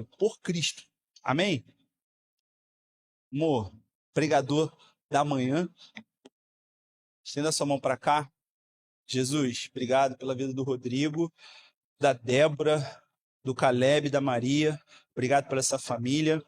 por Cristo. Amém? Amor, pregador da manhã, estenda sua mão para cá. Jesus, obrigado pela vida do Rodrigo, da Débora, do Caleb, da Maria. Obrigado por essa família.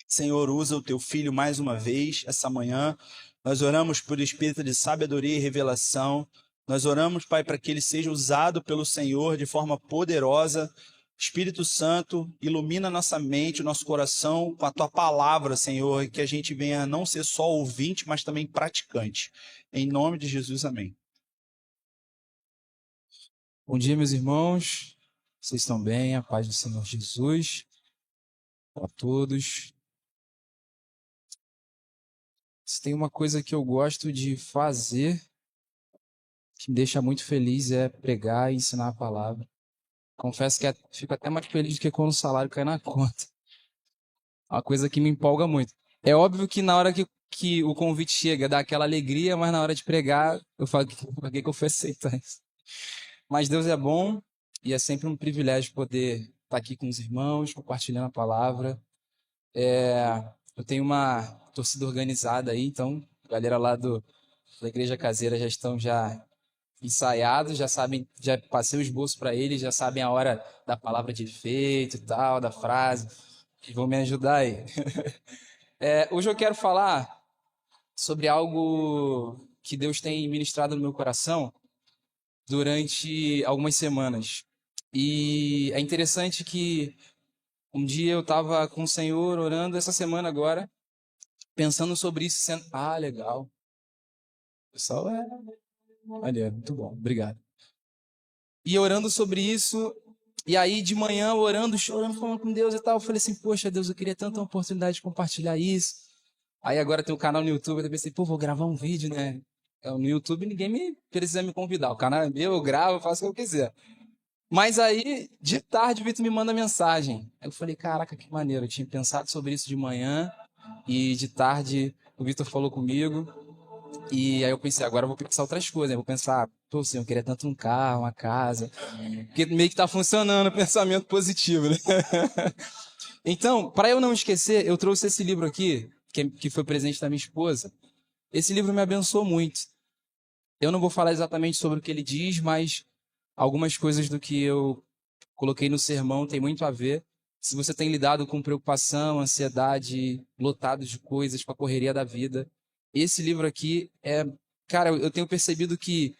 Senhor, usa o teu filho mais uma vez, essa manhã. Nós oramos por espírito de sabedoria e revelação. Nós oramos, Pai, para que ele seja usado pelo Senhor de forma poderosa. Espírito Santo, ilumina nossa mente, nosso coração com a tua palavra, Senhor, e que a gente venha não ser só ouvinte, mas também praticante. Em nome de Jesus, amém. Bom dia, meus irmãos. Vocês estão bem? A paz do Senhor Jesus a todos. Se tem uma coisa que eu gosto de fazer, que me deixa muito feliz, é pregar e ensinar a palavra. Confesso que fico até mais feliz do que quando o salário cai na conta. É uma coisa que me empolga muito. É óbvio que na hora que o convite chega, dá aquela alegria, mas na hora de pregar, eu falo, por que eu fui aceitar isso? Mas Deus é bom e é sempre um privilégio poder estar aqui com os irmãos, compartilhando a palavra. Eu tenho uma torcida organizada aí, então a galera lá da Igreja Caseira já estão ensaiados, já sabem, já passei o esboço para eles, já sabem a hora da palavra de efeito e tal, da frase, e vão me ajudar aí. Hoje eu quero falar sobre algo que Deus tem ministrado no meu coração durante algumas semanas. E é interessante que um dia eu estava com o Senhor orando, essa semana agora, pensando sobre isso, legal. Pessoal, olha, muito bom, obrigado. E orando sobre isso, e aí de manhã orando, chorando, falando com Deus e tal, eu falei assim, poxa Deus, eu queria tanta oportunidade de compartilhar isso. Aí agora tem um canal no YouTube, eu pensei, vou gravar um vídeo, né? No YouTube ninguém precisa me convidar, o canal é meu, eu gravo, eu faço o que eu quiser. Mas aí, de tarde, o Vitor me manda mensagem. Aí eu falei, caraca, que maneiro, eu tinha pensado sobre isso de manhã, e de tarde o Vitor falou comigo. E aí eu pensei, agora eu vou pensar outras coisas. Eu vou pensar, Senhor, eu queria tanto um carro, uma casa. Porque meio que tá funcionando o pensamento positivo, né? Então, para eu não esquecer, eu trouxe esse livro aqui, que foi presente da minha esposa. Esse livro me abençoou muito. Eu não vou falar exatamente sobre o que ele diz, mas algumas coisas do que eu coloquei no sermão tem muito a ver. Se você tem lidado com preocupação, ansiedade, lotado de coisas, com a correria da vida, esse livro aqui Cara, eu tenho percebido que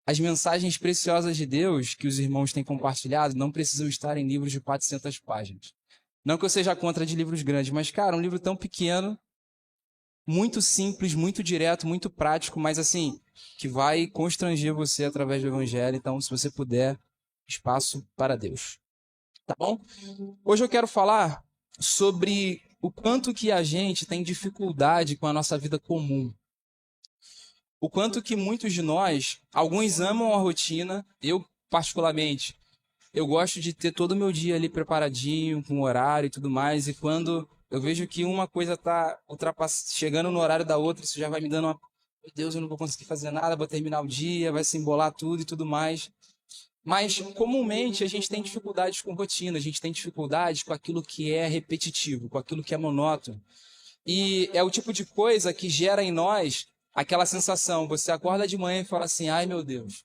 as mensagens preciosas de Deus que os irmãos têm compartilhado não precisam estar em livros de 400 páginas. Não que eu seja contra de livros grandes, mas, cara, um livro tão pequeno, muito simples, muito direto, muito prático, mas, assim, que vai constranger você através do Evangelho. Então, se você puder, espaço para Deus. Tá bom? Hoje eu quero falar sobre o quanto que a gente tem dificuldade com a nossa vida comum. O quanto que muitos de nós, alguns amam a rotina, eu particularmente, eu gosto de ter todo o meu dia ali preparadinho, com horário e tudo mais, e quando eu vejo que uma coisa está chegando no horário da outra, isso já vai me dando meu Deus, eu não vou conseguir fazer nada, vou terminar o dia, vai se embolar tudo e tudo mais. Mas, comumente, a gente tem dificuldades com rotina, a gente tem dificuldades com aquilo que é repetitivo, com aquilo que é monótono. E é o tipo de coisa que gera em nós aquela sensação, você acorda de manhã e fala assim, ai meu Deus,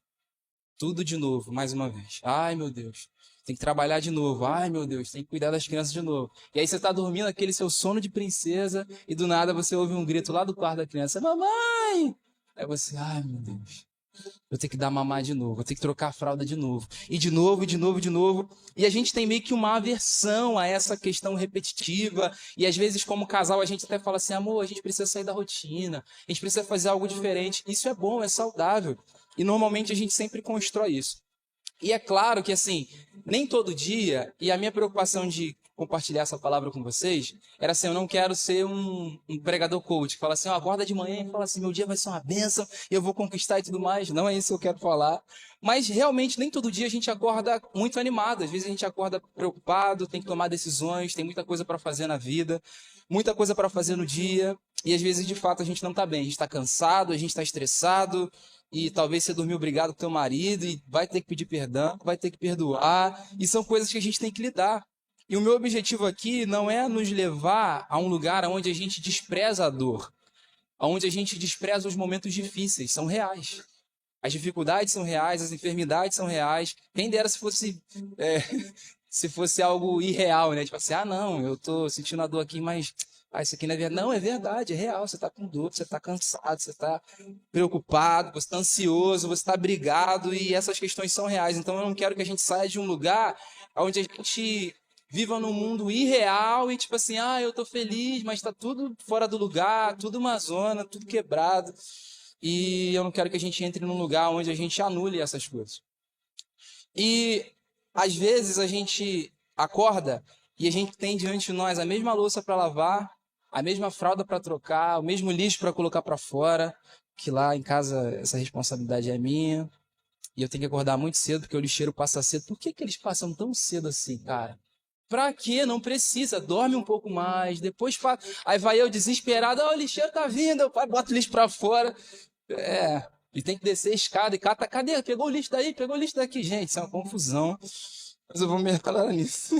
tudo de novo, mais uma vez. Ai meu Deus, tem que trabalhar de novo. Ai meu Deus, tem que cuidar das crianças de novo. E aí você está dormindo aquele seu sono de princesa e do nada você ouve um grito lá do quarto da criança, mamãe! Aí você, ai meu Deus. Vou ter que dar mamar de novo, vou ter que trocar a fralda de novo. E de novo, e de novo, e de novo. E a gente tem meio que uma aversão a essa questão repetitiva. E às vezes, como casal, a gente até fala assim, amor, a gente precisa sair da rotina. A gente precisa fazer algo diferente. Isso é bom, é saudável. E normalmente a gente sempre constrói isso. E é claro que, assim, nem todo dia, e a minha preocupação de compartilhar essa palavra com vocês, era assim, eu não quero ser um pregador coach, que fala assim, acorda de manhã e fala assim, meu dia vai ser uma bênção, eu vou conquistar e tudo mais. Não é isso que eu quero falar. Mas, realmente, nem todo dia a gente acorda muito animado. Às vezes a gente acorda preocupado, tem que tomar decisões, tem muita coisa para fazer na vida, muita coisa para fazer no dia, e às vezes, de fato, a gente não está bem. A gente está cansado, a gente está estressado, e talvez você dormiu brigado com teu marido e vai ter que pedir perdão, vai ter que perdoar, e são coisas que a gente tem que lidar. E o meu objetivo aqui não é nos levar a um lugar onde a gente despreza a dor, onde a gente despreza os momentos difíceis, são reais. As dificuldades são reais, as enfermidades são reais. Quem dera se fosse, se fosse algo irreal, né? Tipo assim, não, eu tô sentindo a dor aqui, mas isso aqui não é verdade. Não, é verdade, é real. Você tá com dor, você tá cansado, você tá preocupado, você tá ansioso, você tá brigado e essas questões são reais. Então eu não quero que a gente saia de um lugar onde a gente viva num mundo irreal e tipo assim, eu tô feliz, mas tá tudo fora do lugar, tudo uma zona, tudo quebrado. E eu não quero que a gente entre num lugar onde a gente anule essas coisas. E às vezes a gente acorda e a gente tem diante de nós a mesma louça para lavar, a mesma fralda para trocar, o mesmo lixo para colocar para fora, que lá em casa essa responsabilidade é minha. E eu tenho que acordar muito cedo porque o lixeiro passa cedo. Por que eles passam tão cedo assim, cara? Pra quê? Não precisa. Dorme um pouco mais, depois faz. Aí vai eu desesperado, o lixeiro tá vindo, eu boto o lixo pra fora. E tem que descer a escada e cata, cadê? Pegou o lixo daí, pegou o lixo daqui. Gente, isso é uma confusão. Mas eu vou mergulhar nisso.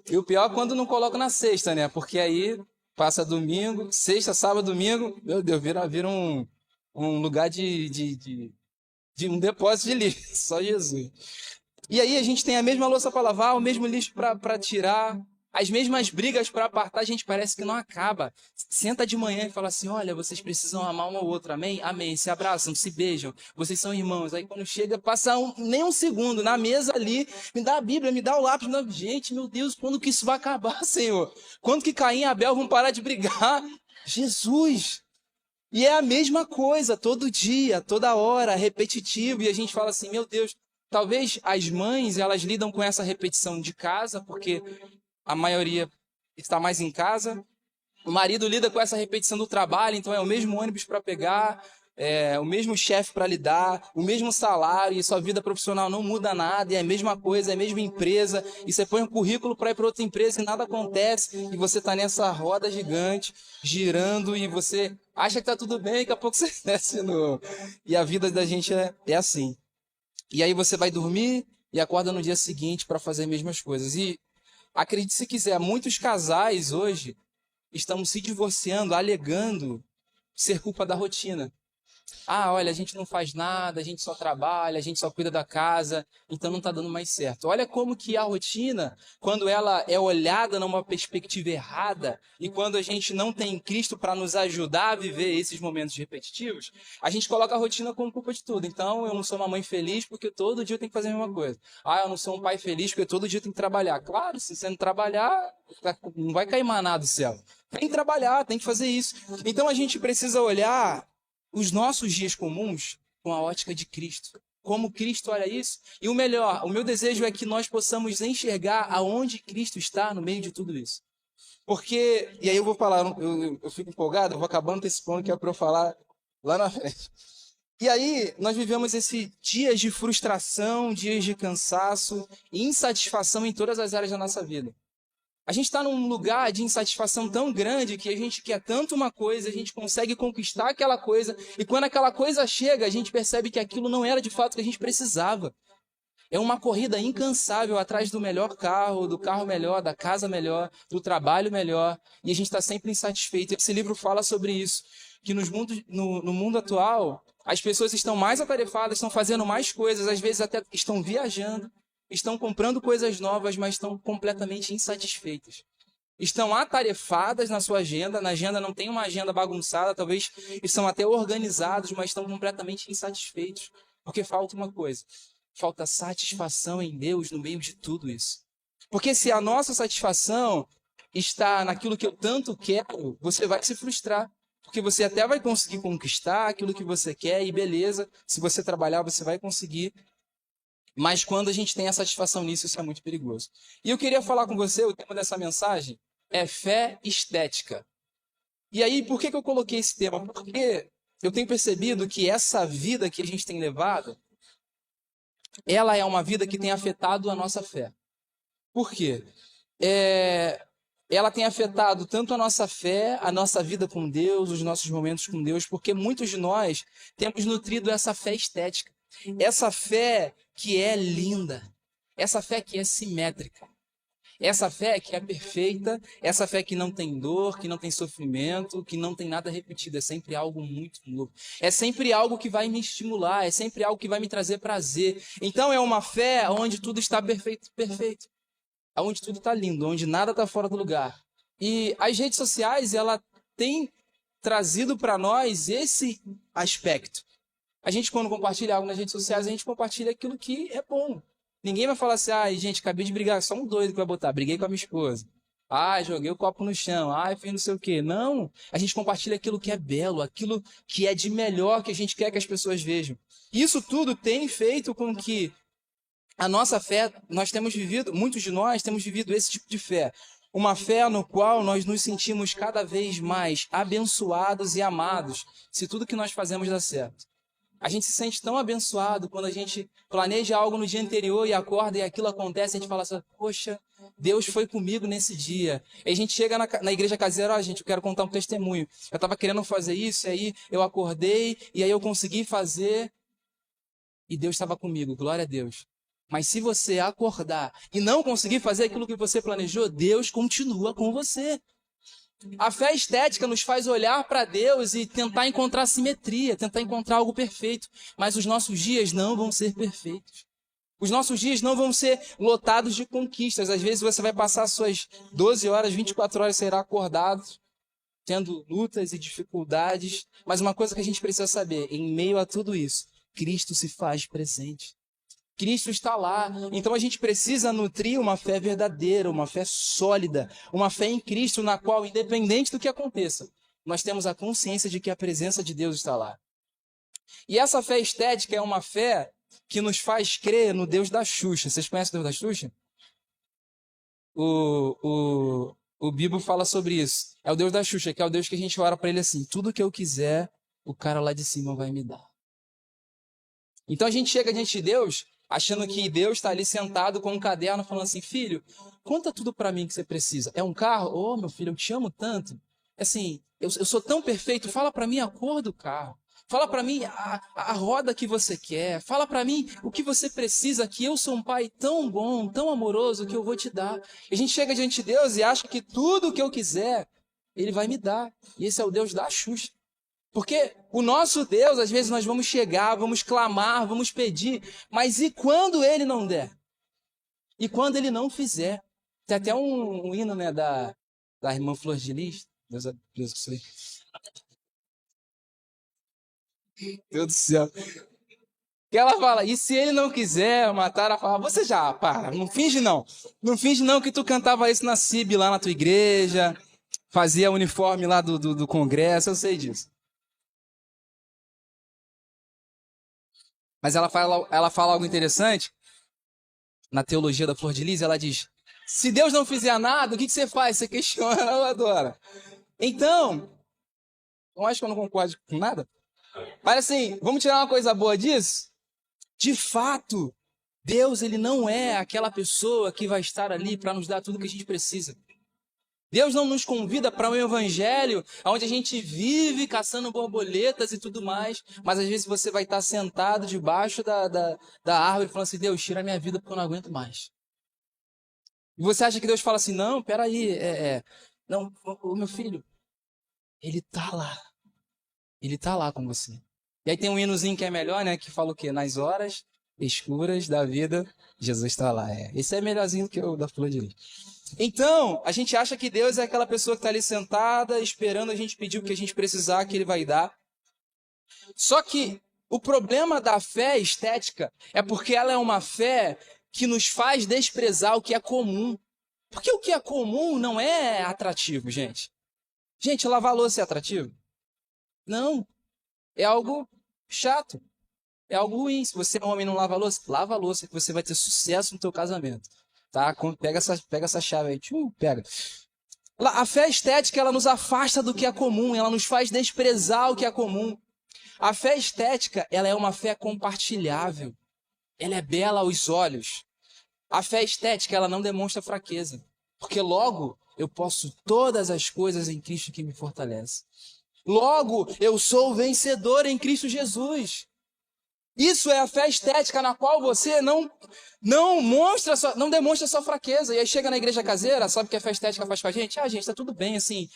E o pior é quando não coloco na sexta, né? Porque aí passa domingo, sexta, sábado, domingo, meu Deus, vira um lugar de um depósito de lixo. Só Jesus. E aí a gente tem a mesma louça para lavar, o mesmo lixo para tirar, as mesmas brigas para apartar, a gente parece que não acaba. Senta de manhã e fala assim, olha, vocês precisam amar um ao outro, amém? Amém, se abraçam, se beijam, vocês são irmãos. Aí quando chega, passa nem um segundo na mesa ali, me dá a Bíblia, me dá o lápis, gente, meu Deus, quando que isso vai acabar, Senhor? Quando que Caim e Abel vão parar de brigar? Jesus! E é a mesma coisa, todo dia, toda hora, repetitivo, e a gente fala assim, meu Deus, talvez as mães, elas lidam com essa repetição de casa, porque a maioria está mais em casa. O marido lida com essa repetição do trabalho, então é o mesmo ônibus para pegar, o mesmo chefe para lidar, o mesmo salário, e sua vida profissional não muda nada, é a mesma coisa, é a mesma empresa, e você põe um currículo para ir para outra empresa e nada acontece, e você está nessa roda gigante, girando, e você acha que está tudo bem, e daqui a pouco você desce E a vida da gente é assim. E aí você vai dormir e acorda no dia seguinte para fazer as mesmas coisas. E acredite se quiser, muitos casais hoje estão se divorciando, alegando ser culpa da rotina. Olha, a gente não faz nada, a gente só trabalha, a gente só cuida da casa, então não está dando mais certo. Olha como que a rotina, quando ela é olhada numa perspectiva errada, e quando a gente não tem Cristo para nos ajudar a viver esses momentos repetitivos, a gente coloca a rotina como culpa de tudo. Então, eu não sou uma mãe feliz porque todo dia eu tenho que fazer a mesma coisa. Eu não sou um pai feliz porque todo dia eu tenho que trabalhar. Claro, se você não trabalhar, não vai cair maná do céu. Tem que trabalhar, tem que fazer isso. Então, a gente precisa olhar os nossos dias comuns com a ótica de Cristo. Como Cristo olha isso. E o melhor, o meu desejo é que nós possamos enxergar aonde Cristo está no meio de tudo isso. Porque, e aí eu vou falar, eu fico empolgado, eu vou acabar antecipando o que é para eu falar lá na frente. E aí nós vivemos esses dias de frustração, dias de cansaço e insatisfação em todas as áreas da nossa vida. A gente está num lugar de insatisfação tão grande que a gente quer tanto uma coisa, a gente consegue conquistar aquela coisa, e quando aquela coisa chega, a gente percebe que aquilo não era de fato o que a gente precisava. É uma corrida incansável atrás do melhor carro, do carro melhor, da casa melhor, do trabalho melhor, e a gente está sempre insatisfeito. Esse livro fala sobre isso, que no mundo atual, as pessoas estão mais atarefadas, estão fazendo mais coisas, às vezes até estão viajando, estão comprando coisas novas, mas estão completamente insatisfeitas. Estão atarefadas na sua agenda, na agenda não tem uma agenda bagunçada, talvez estão até organizados, mas estão completamente insatisfeitos, porque falta uma coisa, falta satisfação em Deus no meio de tudo isso. Porque se a nossa satisfação está naquilo que eu tanto quero, você vai se frustrar, porque você até vai conseguir conquistar aquilo que você quer, e beleza, se você trabalhar, você vai conseguir. Mas quando a gente tem a satisfação nisso, isso é muito perigoso. E eu queria falar com você, o tema dessa mensagem é fé estética. E aí, por que eu coloquei esse tema? Porque eu tenho percebido que essa vida que a gente tem levado, ela é uma vida que tem afetado a nossa fé. Por quê? Ela tem afetado tanto a nossa fé, a nossa vida com Deus, os nossos momentos com Deus, porque muitos de nós temos nutrido essa fé estética. Essa fé que é linda, essa fé que é simétrica. Essa fé que é perfeita, essa fé que não tem dor, que não tem sofrimento, que não tem nada repetido, é sempre algo muito novo. É sempre algo que vai me estimular, é sempre algo que vai me trazer prazer. Então é uma fé onde tudo está perfeito, perfeito. Onde tudo está lindo, onde nada está fora do lugar. E as redes sociais, ela tem trazido para nós esse aspecto. A gente, quando compartilha algo nas redes sociais, a gente compartilha aquilo que é bom. Ninguém vai falar assim, ai, gente, acabei de brigar, só um doido que vai botar, briguei com a minha esposa. Ai, joguei o copo no chão, ai, fiz não sei o quê. Não, a gente compartilha aquilo que é belo, aquilo que é de melhor, que a gente quer que as pessoas vejam. Isso tudo tem feito com que a nossa fé, nós temos vivido, muitos de nós temos vivido esse tipo de fé. Uma fé no qual nós nos sentimos cada vez mais abençoados e amados, se tudo que nós fazemos dá certo. A gente se sente tão abençoado quando a gente planeja algo no dia anterior e acorda e aquilo acontece, a gente fala assim, poxa, Deus foi comigo nesse dia. E a gente chega na igreja caseira, ó, gente, eu quero contar um testemunho. Eu estava querendo fazer isso, e aí eu acordei, e aí eu consegui fazer, e Deus estava comigo, glória a Deus. Mas se você acordar e não conseguir fazer aquilo que você planejou, Deus continua com você. A fé estética nos faz olhar para Deus e tentar encontrar simetria, tentar encontrar algo perfeito. Mas os nossos dias não vão ser perfeitos. Os nossos dias não vão ser lotados de conquistas. Às vezes você vai passar suas 12 horas, 24 horas, será acordado, tendo lutas e dificuldades. Mas uma coisa que a gente precisa saber, em meio a tudo isso, Cristo se faz presente. Cristo está lá. Então a gente precisa nutrir uma fé verdadeira, uma fé sólida, uma fé em Cristo na qual, independente do que aconteça, nós temos a consciência de que a presença de Deus está lá. E essa fé estética é uma fé que nos faz crer no Deus da Xuxa. Vocês conhecem o Deus da Xuxa? O Bibo fala sobre isso. É o Deus da Xuxa, que é o Deus que a gente ora para ele assim, tudo que eu quiser, o cara lá de cima vai me dar. Então a gente chega diante de Deus achando que Deus está ali sentado com um caderno falando assim, filho, conta tudo para mim que você precisa. É um carro? Ô, meu filho, eu te amo tanto. Assim, eu sou tão perfeito, fala para mim a cor do carro. Fala para mim a roda que você quer. Fala para mim o que você precisa, que eu sou um pai tão bom, tão amoroso, que eu vou te dar. E a gente chega diante de Deus e acha que tudo o que eu quiser, Ele vai me dar. E esse é o Deus da Xuxa. Porque o nosso Deus, às vezes nós vamos chegar, vamos clamar, vamos pedir, mas e quando Ele não der? E quando Ele não fizer? Tem até um hino, né, da irmã Flor de Lis. Deus abençoe. Meu Deus do céu. Que ela fala, e se Ele não quiser matar, ela fala, você já, para, não finge não. Não finge não que tu cantava isso na CIB, lá na tua igreja, fazia uniforme lá do congresso, eu sei disso. Mas ela fala algo interessante. Na teologia da Flor de Lis, ela diz, se Deus não fizer nada, o que você faz? Você questiona, ela adora. Então, eu acho que eu não concordo com nada. Mas assim, vamos tirar uma coisa boa disso? De fato, Deus ele não é aquela pessoa que vai estar ali para nos dar tudo que a gente precisa. Deus não nos convida para um evangelho onde a gente vive caçando borboletas e tudo mais, mas às vezes você vai estar sentado debaixo da árvore falando assim, Deus, tira a minha vida porque eu não aguento mais. E você acha que Deus fala assim, não, peraí, não, o meu filho, ele está lá. Ele está lá com você. E aí tem um hinozinho que é melhor, né, que fala o quê? Nas horas escuras da vida, Jesus está lá. Esse é melhorzinho do que o da Flor de Lis. Então, a gente acha que Deus é aquela pessoa que está ali sentada, esperando a gente pedir o que a gente precisar, que Ele vai dar. Só que o problema da fé estética é porque ela é uma fé que nos faz desprezar o que é comum. Porque o que é comum não é atrativo, gente. Gente, lavar louça é atrativo? Não. É algo chato. É algo ruim. Se você é um homem e não lava a louça que você vai ter sucesso no teu casamento. Tá? Pega essa chave aí. Pega. A fé estética, ela nos afasta do que é comum. Ela nos faz desprezar o que é comum. A fé estética, ela é uma fé compartilhável. Ela é bela aos olhos. A fé estética, ela não demonstra fraqueza. Porque logo, eu posso todas as coisas em Cristo que me fortalece. Logo, eu sou vencedor em Cristo Jesus. Isso é a fé estética na qual você não demonstra sua fraqueza. E aí chega na igreja caseira, sabe o que a fé estética faz com a gente? Ah, gente, tá tudo bem, assim,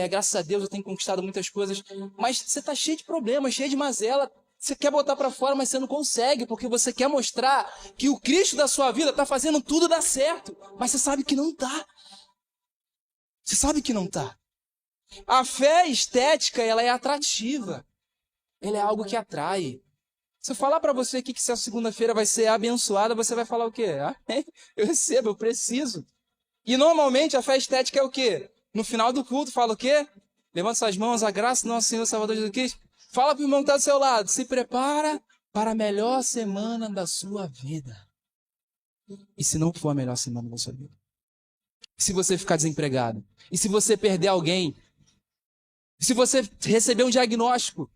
graças a Deus eu tenho conquistado muitas coisas, mas você tá cheio de problemas, cheio de mazela. Você quer botar para fora, mas você não consegue, porque você quer mostrar que o Cristo da sua vida tá fazendo tudo dar certo, mas você sabe que não tá. Você sabe que não tá. A fé estética, ela é atrativa. Ela é algo que atrai. Se eu falar para você aqui que se a segunda-feira vai ser abençoada, você vai falar o quê? Eu recebo, eu preciso. E normalmente a fé estética é o quê? No final do culto fala o quê? Levanta suas mãos, a graça do nosso Senhor Salvador Jesus Cristo. Fala para o irmão que está do seu lado. Se prepara para a melhor semana da sua vida. E se não for a melhor semana da sua vida? E se você ficar desempregado? E se você perder alguém? E se você receber um diagnóstico?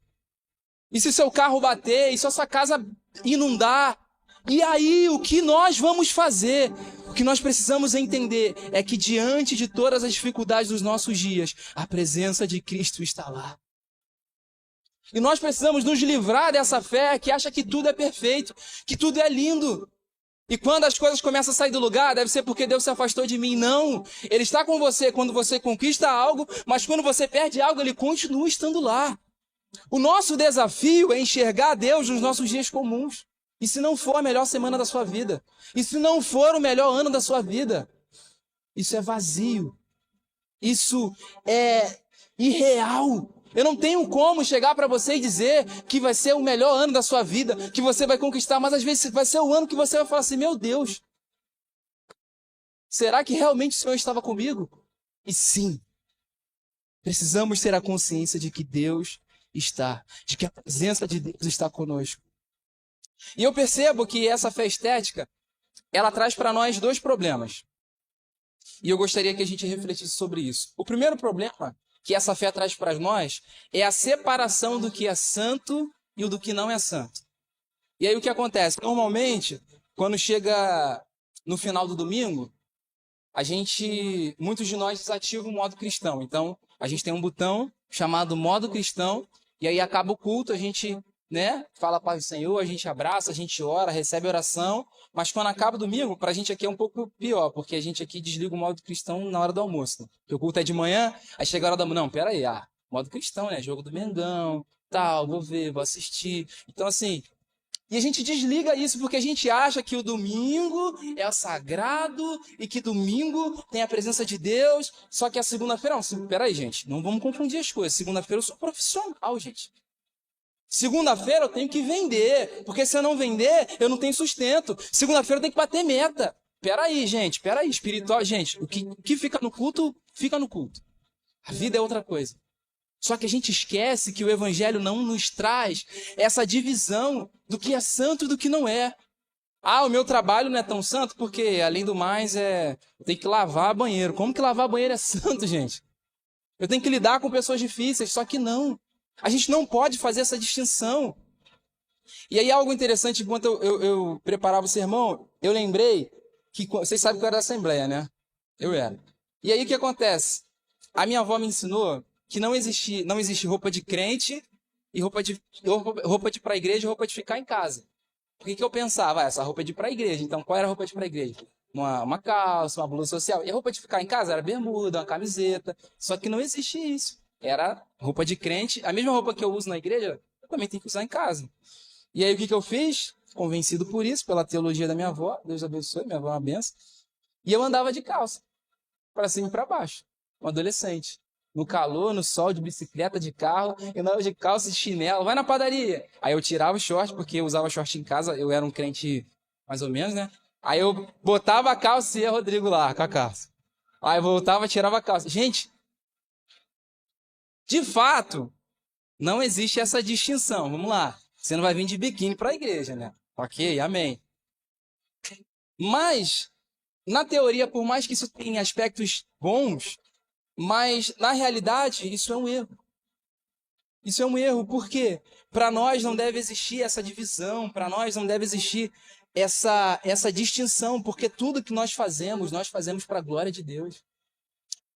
E se seu carro bater? E se a sua casa inundar? E aí, o que nós vamos fazer? O que nós precisamos entender é que diante de todas as dificuldades dos nossos dias, a presença de Cristo está lá. E nós precisamos nos livrar dessa fé que acha que tudo é perfeito, que tudo é lindo. E quando as coisas começam a sair do lugar, deve ser porque Deus se afastou de mim. Não, Ele está com você quando você conquista algo, mas quando você perde algo, Ele continua estando lá. O nosso desafio é enxergar Deus nos nossos dias comuns. E se não for a melhor semana da sua vida, e se não for o melhor ano da sua vida, isso é vazio. Isso é irreal. Eu não tenho como chegar para você e dizer que vai ser o melhor ano da sua vida, que você vai conquistar, mas às vezes vai ser o ano que você vai falar assim, meu Deus, será que realmente o Senhor estava comigo? E sim, precisamos ter a consciência de que Deus está, de que a presença de Deus está conosco. E eu percebo que essa fé estética, ela traz para nós dois problemas. E eu gostaria que a gente refletisse sobre isso. O primeiro problema que essa fé traz para nós é a separação do que é santo e do que não é santo. E aí o que acontece? Normalmente, quando chega no final do domingo, muitos de nós desativam o modo cristão. Então, a gente tem um botão chamado modo cristão, e aí acaba o culto, a gente, fala para o Senhor, a gente abraça, a gente ora, recebe oração, mas quando acaba o domingo, para a gente aqui é um pouco pior, porque a gente aqui desliga o modo cristão na hora do almoço. Porque o culto é de manhã, aí chega a hora do almoço, não, peraí, modo cristão, jogo do Mengão, tal, vou ver, vou assistir. Então, assim, e a gente desliga isso porque a gente acha que o domingo é o sagrado e que domingo tem a presença de Deus, só que a segunda-feira não. Peraí, gente, não vamos confundir as coisas. Segunda-feira eu sou profissional, gente. Segunda-feira eu tenho que vender, porque se eu não vender, eu não tenho sustento. Segunda-feira eu tenho que bater meta. Peraí, gente, espiritual. Gente, o que fica no culto, fica no culto. A vida é outra coisa. Só que a gente esquece que o evangelho não nos traz essa divisão do que é santo e do que não é. O meu trabalho não é tão santo porque, além do mais, eu tenho que lavar banheiro. Como que lavar banheiro é santo, gente? Eu tenho que lidar com pessoas difíceis, só que não. A gente não pode fazer essa distinção. E aí algo interessante, enquanto eu preparava o sermão, eu lembrei que, vocês sabem que eu era da Assembleia, né? Eu era. E aí o que acontece? A minha avó me ensinou que não existe roupa de crente e roupa de ir para a igreja e roupa de ficar em casa. Por que eu pensava? Essa roupa é de ir para a igreja. Então, qual era a roupa de ir para a igreja? Uma calça, uma blusa social. E a roupa de ficar em casa era bermuda, uma camiseta. Só que não existe isso. Era roupa de crente. A mesma roupa que eu uso na igreja, eu também tenho que usar em casa. E aí, o que eu fiz? Convencido por isso, pela teologia da minha avó. Deus abençoe, minha avó é uma benção. E eu andava de calça, para cima e para baixo. Um adolescente. No calor, no sol, de bicicleta, de carro, eu andava de calça e chinelo, vai na padaria. Aí eu tirava o short, porque eu usava short em casa, eu era um crente mais ou menos, né? Aí eu botava a calça e ia Rodrigo lá, com a calça. Aí eu voltava, tirava a calça. Gente, de fato, não existe essa distinção. Vamos lá. Você não vai vir de biquíni para a igreja, né? Ok, amém. Mas, na teoria, por mais que isso tenha aspectos bons, mas, na realidade, isso é um erro. Isso é um erro, porque para nós não deve existir essa divisão, para nós não deve existir essa distinção, porque tudo que nós fazemos para a glória de Deus.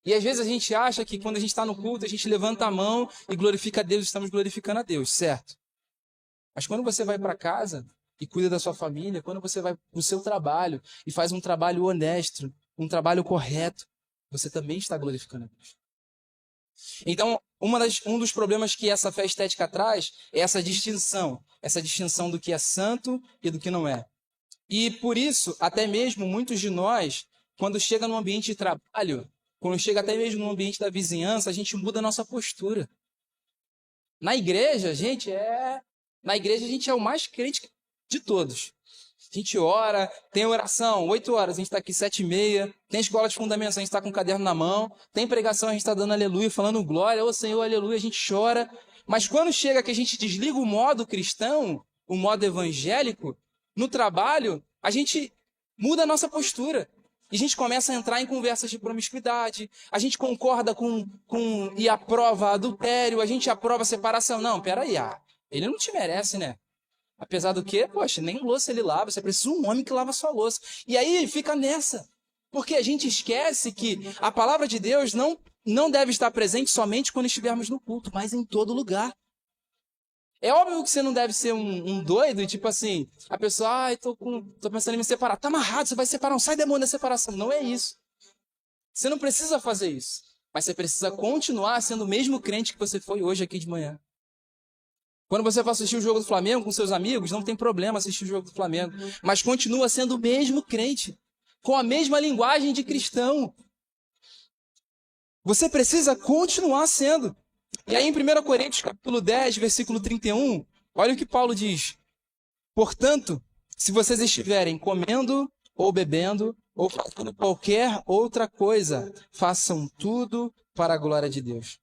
E às vezes a gente acha que quando a gente está no culto, a gente levanta a mão e glorifica a Deus, estamos glorificando a Deus, certo? Mas quando você vai para casa e cuida da sua família, quando você vai para o seu trabalho e faz um trabalho honesto, um trabalho correto, você também está glorificando a Deus. Então, um dos problemas que essa fé estética traz é essa distinção do que é santo e do que não é. E por isso, até mesmo muitos de nós, quando chega no ambiente de trabalho, quando chega até mesmo no ambiente da vizinhança, a gente muda a nossa postura. Na igreja, a gente é o mais crente de todos. A gente ora, tem oração, 8 horas, a gente está aqui 7h30, tem escola de fundamentação, a gente está com o caderno na mão, tem pregação, a gente está dando aleluia, falando glória, ô Senhor, aleluia, a gente chora. Mas quando chega que a gente desliga o modo cristão, o modo evangélico, no trabalho, a gente muda a nossa postura. E a gente começa a entrar em conversas de promiscuidade, a gente concorda e aprova adultério, a gente aprova a separação. Não, peraí, ele não te merece, né? Apesar do que, poxa, nem louça ele lava, você precisa de um homem que lava a sua louça. E aí fica nessa, porque a gente esquece que a palavra de Deus não deve estar presente somente quando estivermos no culto, mas em todo lugar. É óbvio que você não deve ser um doido e tipo assim, a pessoa, tô pensando em me separar. Tá amarrado, você vai separar, não sai demônio da separação. Não é isso. Você não precisa fazer isso, mas você precisa continuar sendo o mesmo crente que você foi hoje aqui de manhã. Quando você for assistir o jogo do Flamengo com seus amigos, não tem problema assistir o jogo do Flamengo. Mas continua sendo o mesmo crente, com a mesma linguagem de cristão. Você precisa continuar sendo. E aí em 1 Coríntios capítulo 10, versículo 31, olha o que Paulo diz. Portanto, se vocês estiverem comendo ou bebendo ou fazendo qualquer outra coisa, façam tudo para a glória de Deus.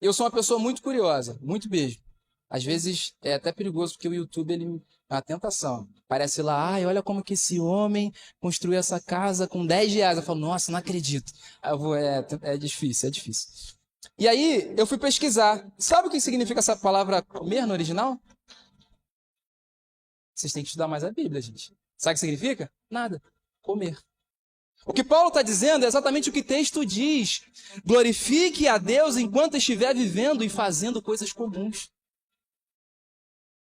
Eu sou uma pessoa muito curiosa, muito mesmo. Às vezes é até perigoso, porque o YouTube é uma tentação. Parece lá, olha como que esse homem construiu essa casa com 10 reais. Eu falo, nossa, não acredito. Aí eu vou, é difícil. E aí eu fui pesquisar. Sabe o que significa essa palavra comer no original? Vocês têm que estudar mais a Bíblia, gente. Sabe o que significa? Nada. Comer. O que Paulo está dizendo é exatamente o que o texto diz. Glorifique a Deus enquanto estiver vivendo e fazendo coisas comuns.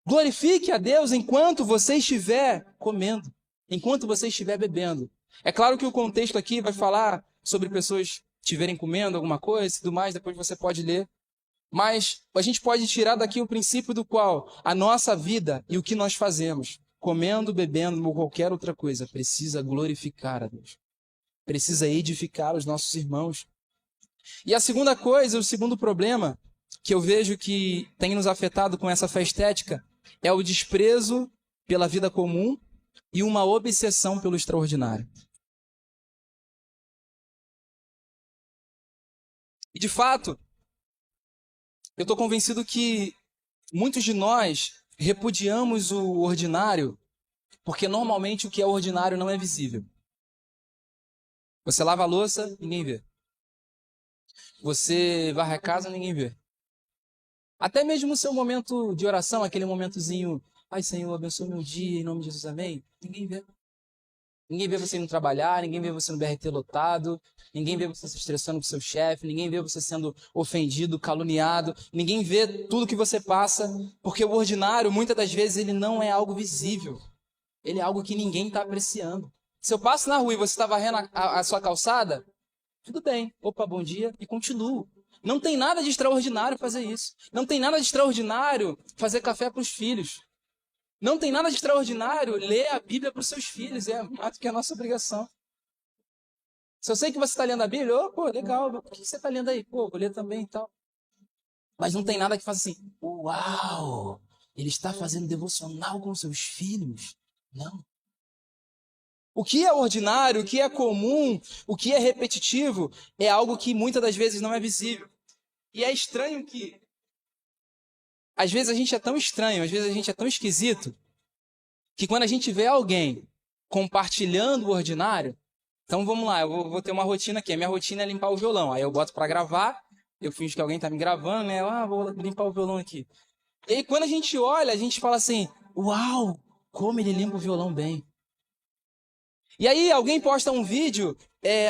Glorifique a Deus enquanto você estiver comendo, enquanto você estiver bebendo. É claro que o contexto aqui vai falar sobre pessoas estiverem comendo alguma coisa e tudo mais, depois você pode ler. Mas a gente pode tirar daqui o princípio do qual a nossa vida e o que nós fazemos, comendo, bebendo ou qualquer outra coisa, precisa glorificar a Deus. Precisa edificar os nossos irmãos. E a segunda coisa, o segundo problema que eu vejo que tem nos afetado com essa fé estética é o desprezo pela vida comum e uma obsessão pelo extraordinário. E de fato, eu estou convencido que muitos de nós repudiamos o ordinário porque normalmente o que é ordinário não é visível. Você lava a louça, ninguém vê. Você varre a casa, ninguém vê. Até mesmo no seu momento de oração, aquele momentozinho, ai Senhor, abençoa meu dia, em nome de Jesus, amém. Ninguém vê. Ninguém vê você indo trabalhar, ninguém vê você no BRT lotado, ninguém vê você se estressando com seu chefe, ninguém vê você sendo ofendido, caluniado, ninguém vê tudo que você passa, porque o ordinário, muitas das vezes, ele não é algo visível. Ele é algo que ninguém está apreciando. Se eu passo na rua e você está varrendo a sua calçada, tudo bem, opa, bom dia, e continuo. Não tem nada de extraordinário fazer isso. Não tem nada de extraordinário fazer café para os filhos. Não tem nada de extraordinário ler a Bíblia para os seus filhos. É mais do que a nossa obrigação. Se eu sei que você está lendo a Bíblia, pô, legal, por que você está lendo aí? Pô, vou ler também e tal. Mas não tem nada que faça assim, uau, ele está fazendo devocional com seus filhos. Não. O que é ordinário, o que é comum, o que é repetitivo, é algo que muitas das vezes não é visível. E é estranho que, às vezes a gente é tão estranho, às vezes a gente é tão esquisito, que quando a gente vê alguém compartilhando o ordinário, então vamos lá, eu vou ter uma rotina aqui, a minha rotina é limpar o violão, aí eu boto para gravar, eu finjo que alguém está me gravando, né? Vou limpar o violão aqui. E aí quando a gente olha, a gente fala assim, uau, como ele limpa o violão bem. E aí alguém posta um vídeo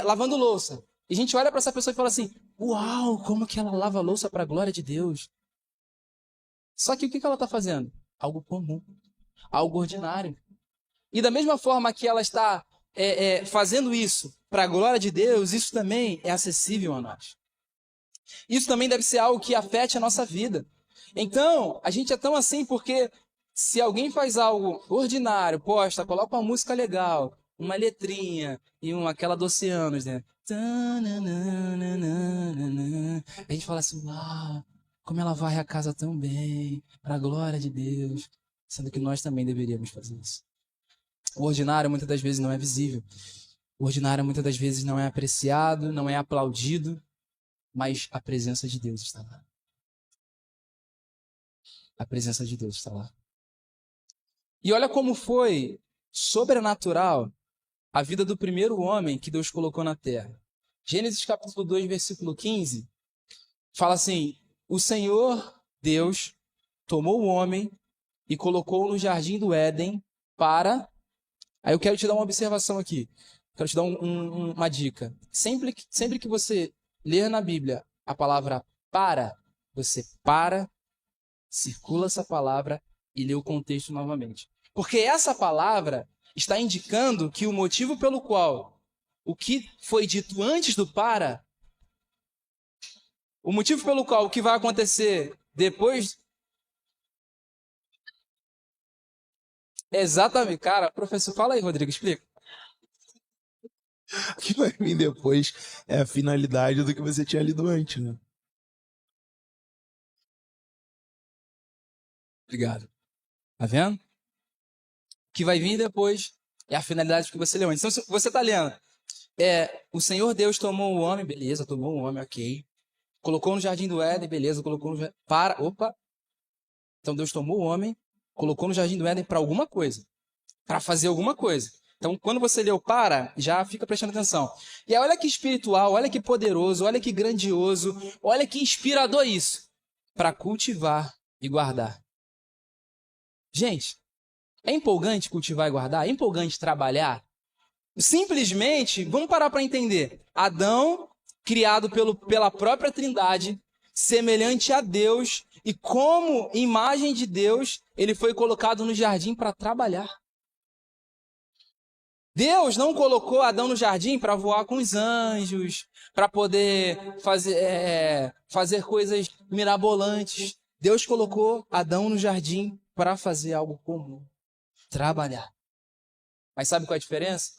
lavando louça. E a gente olha para essa pessoa e fala assim, uau, como que ela lava a louça para a glória de Deus. Só que o que ela está fazendo? Algo comum, algo ordinário. E da mesma forma que ela está fazendo isso para a glória de Deus, isso também é acessível a nós. Isso também deve ser algo que afete a nossa vida. Então, a gente é tão assim porque se alguém faz algo ordinário, posta, coloca uma música legal, uma letrinha e aquela do Oceanos, né? A gente fala assim, uau, como ela varre a casa tão bem, para a glória de Deus. Sendo que nós também deveríamos fazer isso. O ordinário muitas das vezes não é visível. O ordinário muitas das vezes não é apreciado, não é aplaudido, mas a presença de Deus está lá. A presença de Deus está lá. E olha como foi sobrenatural a vida do primeiro homem que Deus colocou na terra. Gênesis capítulo 2, versículo 15, fala assim, o Senhor Deus tomou o homem e colocou-o no jardim do Éden para... Aí eu quero te dar uma observação aqui. Quero te dar uma dica. Sempre que você ler na Bíblia a palavra para, você para, circula essa palavra e lê o contexto novamente. Porque essa palavra está indicando que o motivo pelo qual o que foi dito antes do para, o motivo pelo qual o que vai acontecer depois... Exatamente. Cara, professor, fala aí, Rodrigo, explica. O que vai vir depois é a finalidade do que você tinha lido antes, né? Obrigado. Tá vendo? O que vai vir depois é a finalidade que você leu antes. Então, se você está lendo, o Senhor Deus tomou o homem, beleza, tomou o homem, ok. Colocou no jardim do Éden, beleza, colocou no jardim... Opa! Então, Deus tomou o homem, colocou no jardim do Éden para alguma coisa. Para fazer alguma coisa. Então, quando você leu para, já fica prestando atenção. E aí, olha que espiritual, olha que poderoso, olha que grandioso, olha que inspirador isso. Para cultivar e guardar. Gente, é empolgante cultivar e guardar? É empolgante trabalhar? Simplesmente, vamos parar para entender. Adão, criado pela própria Trindade, semelhante a Deus, e como imagem de Deus, ele foi colocado no jardim para trabalhar. Deus não colocou Adão no jardim para voar com os anjos, para poder fazer coisas mirabolantes. Deus colocou Adão no jardim para fazer algo comum, trabalhar. Mas sabe qual é a diferença?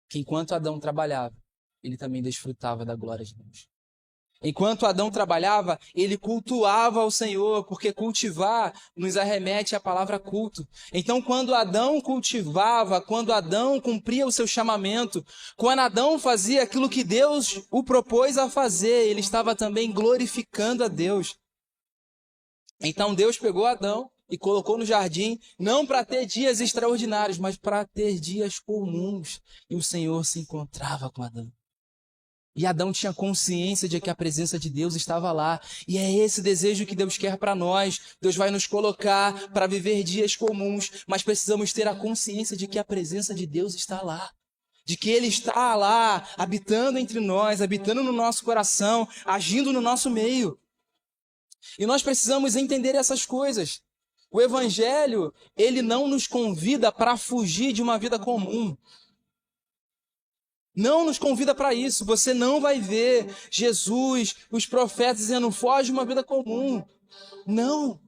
Que enquanto Adão trabalhava, ele também desfrutava da glória de Deus. Enquanto Adão trabalhava, ele cultuava ao Senhor, porque cultivar nos arremete à palavra culto. Então, quando Adão cultivava, quando Adão cumpria o seu chamamento, quando Adão fazia aquilo que Deus o propôs a fazer, ele estava também glorificando a Deus. Então, Deus pegou Adão e colocou no jardim, não para ter dias extraordinários, mas para ter dias comuns. E o Senhor se encontrava com Adão. E Adão tinha consciência de que a presença de Deus estava lá. E é esse desejo que Deus quer para nós. Deus vai nos colocar para viver dias comuns, mas precisamos ter a consciência de que a presença de Deus está lá. De que Ele está lá, habitando entre nós, habitando no nosso coração, agindo no nosso meio. E nós precisamos entender essas coisas. O Evangelho, ele não nos convida para fugir de uma vida comum. Não nos convida para isso. Você não vai ver Jesus, os profetas dizendo, foge de uma vida comum. Não.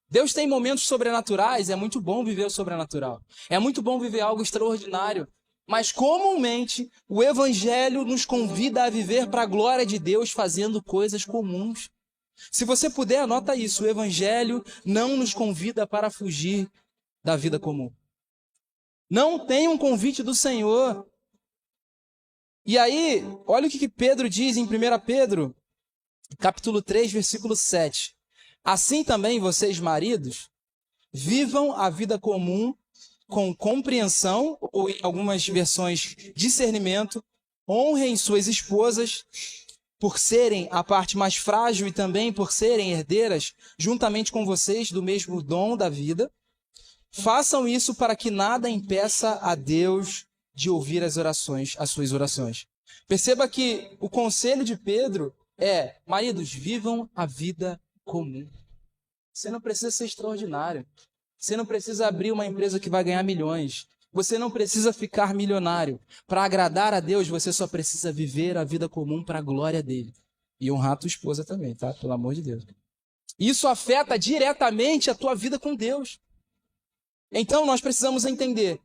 Deus tem momentos sobrenaturais, é muito bom viver o sobrenatural. É muito bom viver algo extraordinário. Mas comumente, o Evangelho nos convida a viver para a glória de Deus fazendo coisas comuns. Se você puder, anota isso. O Evangelho não nos convida para fugir da vida comum. Não tem um convite do Senhor. E aí, olha o que Pedro diz em 1 Pedro, capítulo 3, versículo 7. Assim também vocês, maridos, vivam a vida comum com compreensão, ou em algumas versões, discernimento, honrem suas esposas, por serem a parte mais frágil e também por serem herdeiras, juntamente com vocês, do mesmo dom da vida. Façam isso para que nada impeça a Deus de ouvir as suas orações. Perceba que o conselho de Pedro é, maridos, vivam a vida comum. Você não precisa ser extraordinário. Você não precisa abrir uma empresa que vai ganhar milhões. Você não precisa ficar milionário. Para agradar a Deus, você só precisa viver a vida comum para a glória dele. E honrar a tua esposa também, tá? Pelo amor de Deus. Isso afeta diretamente a tua vida com Deus. Então, nós precisamos entender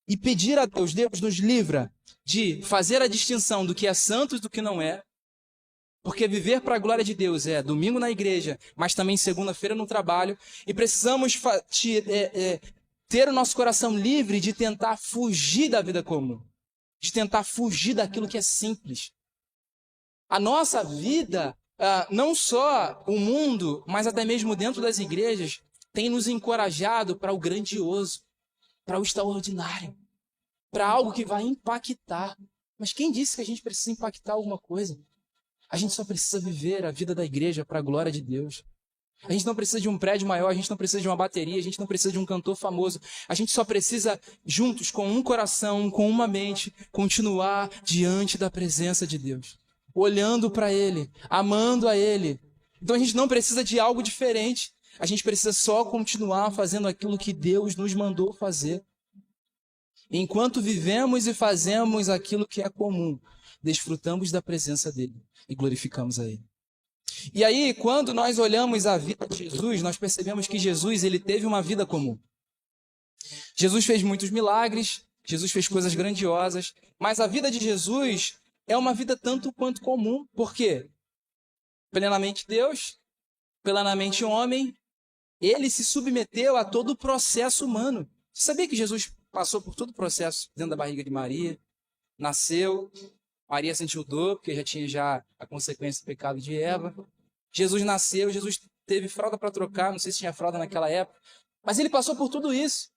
e pedir a Deus, Deus nos livra de fazer a distinção do que é santo e do que não é. Porque viver para a glória de Deus é domingo na igreja, mas também segunda-feira no trabalho. E precisamos ter o nosso coração livre de tentar fugir da vida comum. De tentar fugir daquilo que é simples. A nossa vida, não só o mundo, mas até mesmo dentro das igrejas, tem nos encorajado para o grandioso, para o extraordinário, para algo que vai impactar. Mas quem disse que a gente precisa impactar alguma coisa? A gente só precisa viver a vida da igreja para a glória de Deus. A gente não precisa de um prédio maior, a gente não precisa de uma bateria, a gente não precisa de um cantor famoso. A gente só precisa, juntos, com um coração, com uma mente, continuar diante da presença de Deus. Olhando para Ele, amando a Ele. Então a gente não precisa de algo diferente. A gente precisa só continuar fazendo aquilo que Deus nos mandou fazer. Enquanto vivemos e fazemos aquilo que é comum, desfrutamos da presença dEle e glorificamos a Ele. E aí, quando nós olhamos a vida de Jesus, nós percebemos que Jesus, ele teve uma vida comum. Jesus fez muitos milagres, Jesus fez coisas grandiosas, mas a vida de Jesus é uma vida tanto quanto comum. Por quê? Plenamente Deus, plenamente homem, ele se submeteu a todo o processo humano. Você sabia que Jesus passou por todo o processo dentro da barriga de Maria? Nasceu, Maria sentiu dor, porque já tinha a consequência do pecado de Eva. Jesus nasceu, Jesus teve fralda para trocar, não sei se tinha fralda naquela época, mas ele passou por tudo isso.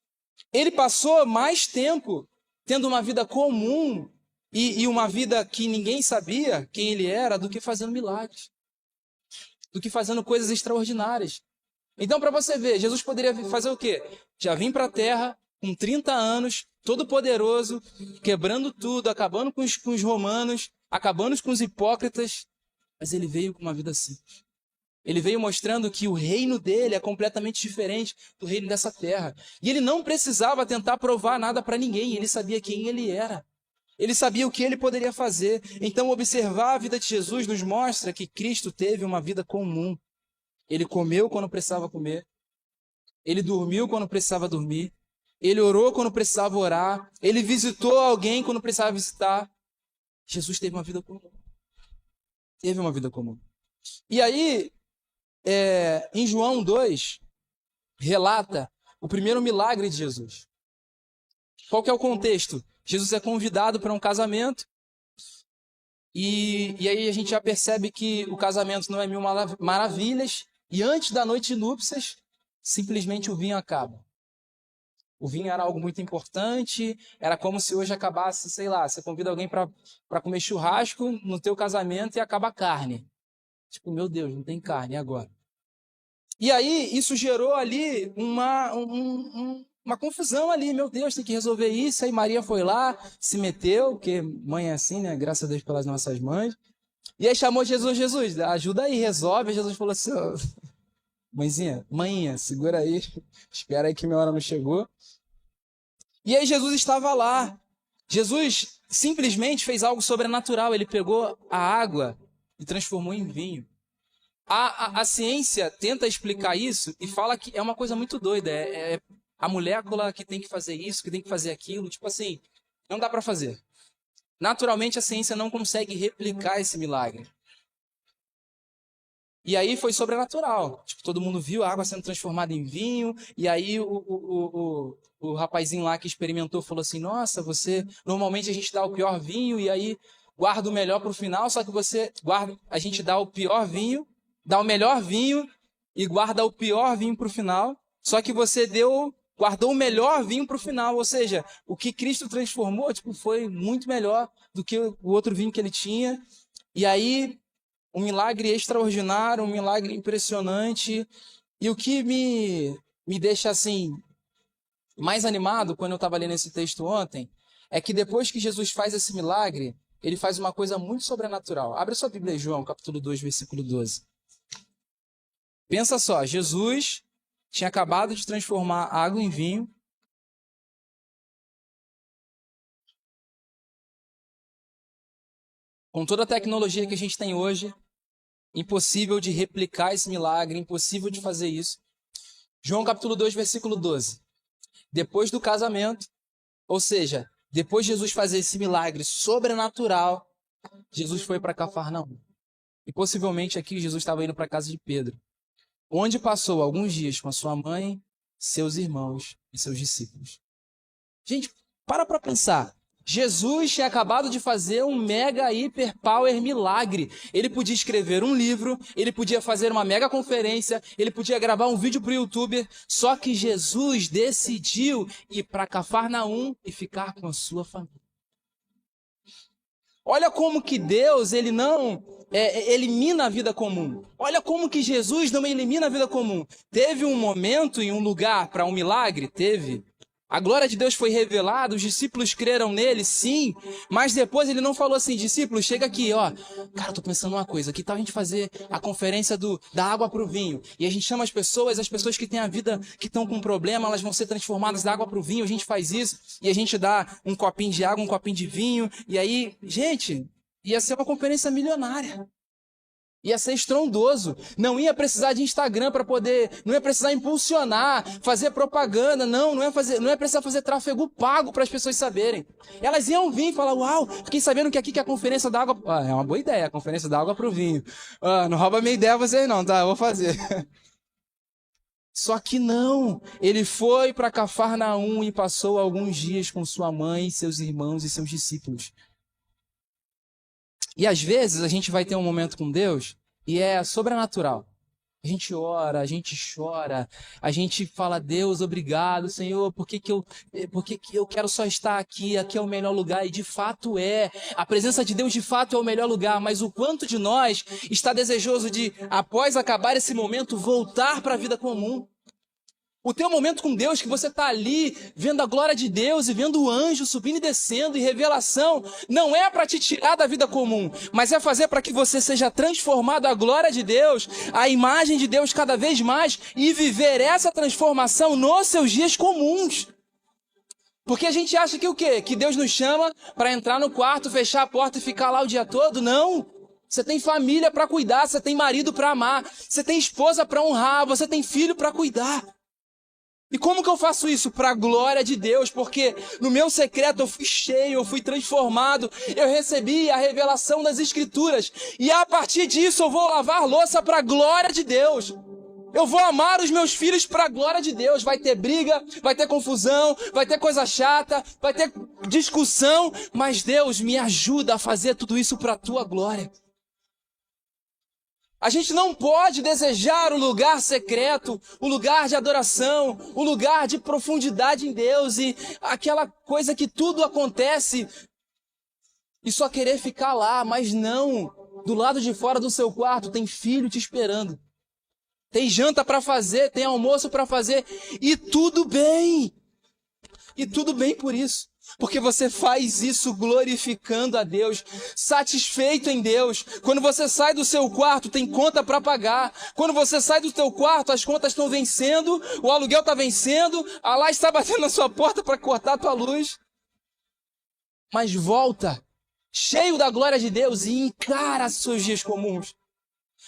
Ele passou mais tempo tendo uma vida comum e uma vida que ninguém sabia quem ele era do que fazendo milagres, do que fazendo coisas extraordinárias. Então, para você ver, Jesus poderia fazer o quê? Já vim para a terra com 30 anos, todo poderoso, quebrando tudo, acabando com os romanos, acabando com os hipócritas, mas ele veio com uma vida simples. Ele veio mostrando que o reino dele é completamente diferente do reino dessa terra. E ele não precisava tentar provar nada para ninguém, ele sabia quem ele era. Ele sabia o que ele poderia fazer. Então, observar a vida de Jesus nos mostra que Cristo teve uma vida comum. Ele comeu quando precisava comer, ele dormiu quando precisava dormir, ele orou quando precisava orar, ele visitou alguém quando precisava visitar. Jesus teve uma vida comum. Teve uma vida comum. E aí, em João 2, relata o primeiro milagre de Jesus. Qual que é o contexto? Jesus é convidado para um casamento e aí a gente já percebe que o casamento não é mil maravilhas e antes da noite de núpcias, simplesmente o vinho acaba. O vinho era algo muito importante, era como se hoje acabasse, sei lá, você convida alguém para comer churrasco no teu casamento e acaba a carne. Tipo, meu Deus, não tem carne, e agora? E aí, isso gerou ali uma confusão ali, meu Deus, tem que resolver isso. Aí Maria foi lá, se meteu, porque mãe é assim, né? Graças a Deus pelas nossas mães. E aí chamou Jesus, ajuda aí, resolve. Aí Jesus falou assim, oh, mãinha, segura aí, espera aí que minha hora não chegou. E aí Jesus estava lá. Jesus simplesmente fez algo sobrenatural. Ele pegou a água e transformou em vinho. A ciência tenta explicar isso e fala que é uma coisa muito doida. É a molécula que tem que fazer isso, que tem que fazer aquilo. Tipo assim, não dá para fazer. Naturalmente, a ciência não consegue replicar esse milagre. E aí foi sobrenatural. Tipo, todo mundo viu a água sendo transformada em vinho. E aí o rapazinho lá que experimentou falou assim, nossa, normalmente a gente dá o pior vinho e aí guarda o melhor para o final, só que a gente dá o pior vinho, dá o melhor vinho e guarda o pior vinho para o final. Só que você guardou o melhor vinho para o final. Ou seja, o que Cristo transformou foi muito melhor do que o outro vinho que ele tinha. E aí, um milagre extraordinário, um milagre impressionante. E o que me deixa assim mais animado quando eu estava lendo esse texto ontem é que depois que Jesus faz esse milagre, ele faz uma coisa muito sobrenatural. Abre sua Bíblia, João, capítulo 2, versículo 12. Pensa só, Jesus tinha acabado de transformar água em vinho. Com toda a tecnologia que a gente tem hoje, impossível de replicar esse milagre, impossível de fazer isso. João capítulo 2, versículo 12. Depois do casamento, ou seja, depois de Jesus fazer esse milagre sobrenatural, Jesus foi para Cafarnaum. E possivelmente aqui Jesus estava indo para a casa de Pedro, onde passou alguns dias com a sua mãe, seus irmãos e seus discípulos. Gente, para pensar. Jesus tinha acabado de fazer um mega, hiper, power milagre. Ele podia escrever um livro, ele podia fazer uma mega conferência, ele podia gravar um vídeo para o YouTube, só que Jesus decidiu ir para Cafarnaum e ficar com a sua família. Olha como que Deus, ele não elimina a vida comum. Olha como que Jesus não elimina a vida comum. Teve um momento e um lugar para um milagre? Teve. A glória de Deus foi revelada, os discípulos creram nele, sim, mas depois ele não falou assim, discípulos, chega aqui, ó, cara, eu tô pensando uma coisa, que tal a gente fazer a conferência da água para o vinho? E a gente chama as pessoas que têm a vida, que estão com problema, elas vão ser transformadas da água para o vinho, a gente faz isso, e a gente dá um copinho de água, um copinho de vinho, e aí, gente, ia ser uma conferência milionária. Ia ser estrondoso, não ia precisar de Instagram para poder, não ia precisar impulsionar, fazer propaganda, não ia precisar fazer tráfego pago para as pessoas saberem. Elas iam vir e falar, uau, fiquei sabendo que aqui que é a conferência da água, é uma boa ideia, a conferência da água para o vinho. Não rouba minha ideia vocês não, tá? Eu vou fazer. Só que não, ele foi para Cafarnaum e passou alguns dias com sua mãe, seus irmãos e seus discípulos. E às vezes a gente vai ter um momento com Deus e é sobrenatural. A gente ora, a gente chora, a gente fala, Deus, obrigado, Senhor, por que eu quero só estar aqui? Aqui é o melhor lugar. E de fato é. A presença de Deus de fato é o melhor lugar. Mas o quanto de nós está desejoso de, após acabar esse momento, voltar para a vida comum? O teu momento com Deus, que você está ali vendo a glória de Deus e vendo o anjo subindo e descendo e revelação, não é para te tirar da vida comum, mas é fazer para que você seja transformado à glória de Deus, à imagem de Deus cada vez mais e viver essa transformação nos seus dias comuns. Porque a gente acha que o quê? Que Deus nos chama para entrar no quarto, fechar a porta e ficar lá o dia todo? Não! Você tem família para cuidar, você tem marido para amar, você tem esposa para honrar, você tem filho para cuidar. E como que eu faço isso? Para a glória de Deus, porque no meu secreto eu fui cheio, eu fui transformado, eu recebi a revelação das Escrituras, e a partir disso eu vou lavar louça para a glória de Deus. Eu vou amar os meus filhos para a glória de Deus. Vai ter briga, vai ter confusão, vai ter coisa chata, vai ter discussão, mas Deus me ajuda a fazer tudo isso para a tua glória. A gente não pode desejar o lugar secreto, o lugar de adoração, o lugar de profundidade em Deus e aquela coisa que tudo acontece e só querer ficar lá, mas não. Do lado de fora do seu quarto tem filho te esperando. Tem janta para fazer, tem almoço para fazer e tudo bem. E tudo bem por isso. Porque você faz isso glorificando a Deus, satisfeito em Deus. Quando você sai do seu quarto, tem conta para pagar. Quando você sai do seu quarto, as contas estão vencendo, o aluguel está vencendo, a laje está batendo na sua porta para cortar a tua luz. Mas volta, cheio da glória de Deus, e encara seus dias comuns.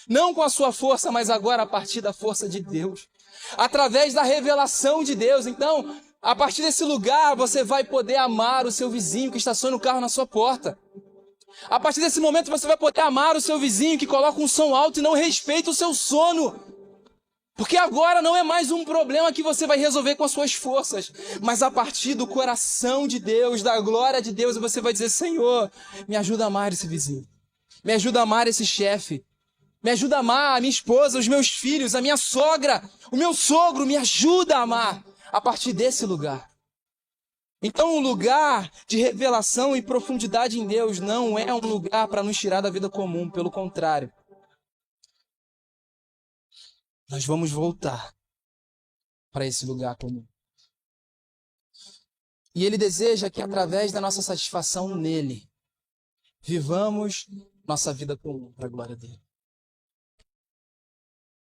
Não com a sua força, mas agora a partir da força de Deus. Através da revelação de Deus. Então, a partir desse lugar, você vai poder amar o seu vizinho que estaciona o carro na sua porta. A partir desse momento, você vai poder amar o seu vizinho que coloca um som alto e não respeita o seu sono. Porque agora não é mais um problema que você vai resolver com as suas forças, mas a partir do coração de Deus, da glória de Deus, você vai dizer, Senhor, me ajuda a amar esse vizinho. Me ajuda a amar esse chefe. Me ajuda a amar a minha esposa, os meus filhos, a minha sogra, o meu sogro, me ajuda a amar. A partir desse lugar. Então, um lugar de revelação e profundidade em Deus não é um lugar para nos tirar da vida comum, pelo contrário. Nós vamos voltar para esse lugar comum. E Ele deseja que, através da nossa satisfação nele, vivamos nossa vida comum para a glória dele.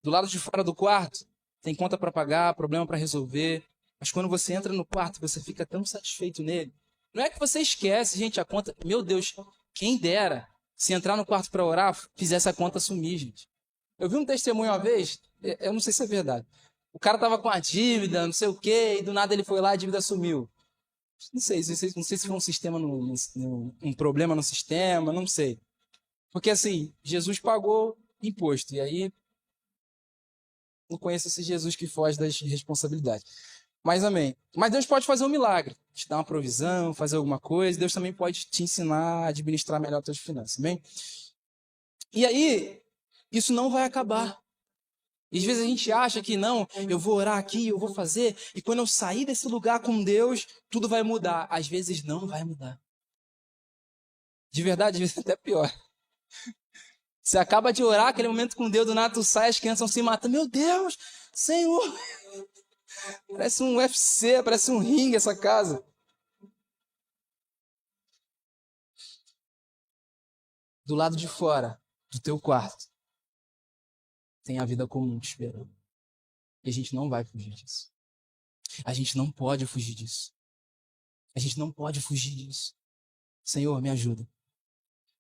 Do lado de fora do quarto, tem conta para pagar, problema para resolver. Mas quando você entra no quarto, você fica tão satisfeito nele. Não é que você esquece, gente, a conta... Meu Deus, quem dera se entrar no quarto para orar, fizesse a conta sumir, gente. Eu vi um testemunho uma vez, eu não sei se é verdade. O cara tava com a dívida, não sei o quê, e do nada ele foi lá e a dívida sumiu. Não sei se foi um sistema, um problema no sistema, não sei. Porque assim, Jesus pagou imposto, e aí não conheço esse Jesus que foge das responsabilidades. Mas amém. Mas Deus pode fazer um milagre, te dar uma provisão, fazer alguma coisa. Deus também pode te ensinar a administrar melhor as tuas finanças, amém? E aí, isso não vai acabar. E às vezes a gente acha que não, eu vou orar aqui, eu vou fazer, e quando eu sair desse lugar com Deus, tudo vai mudar. Às vezes não vai mudar. De verdade, às vezes até pior. Você acaba de orar, aquele momento com Deus, do nada tu sai, as crianças estão se matando. Meu Deus, Senhor! Parece um UFC, parece um ringue essa casa. Do lado de fora do teu quarto, tem a vida comum te esperando. E a gente não vai fugir disso. A gente não pode fugir disso. A gente não pode fugir disso. Senhor, me ajuda.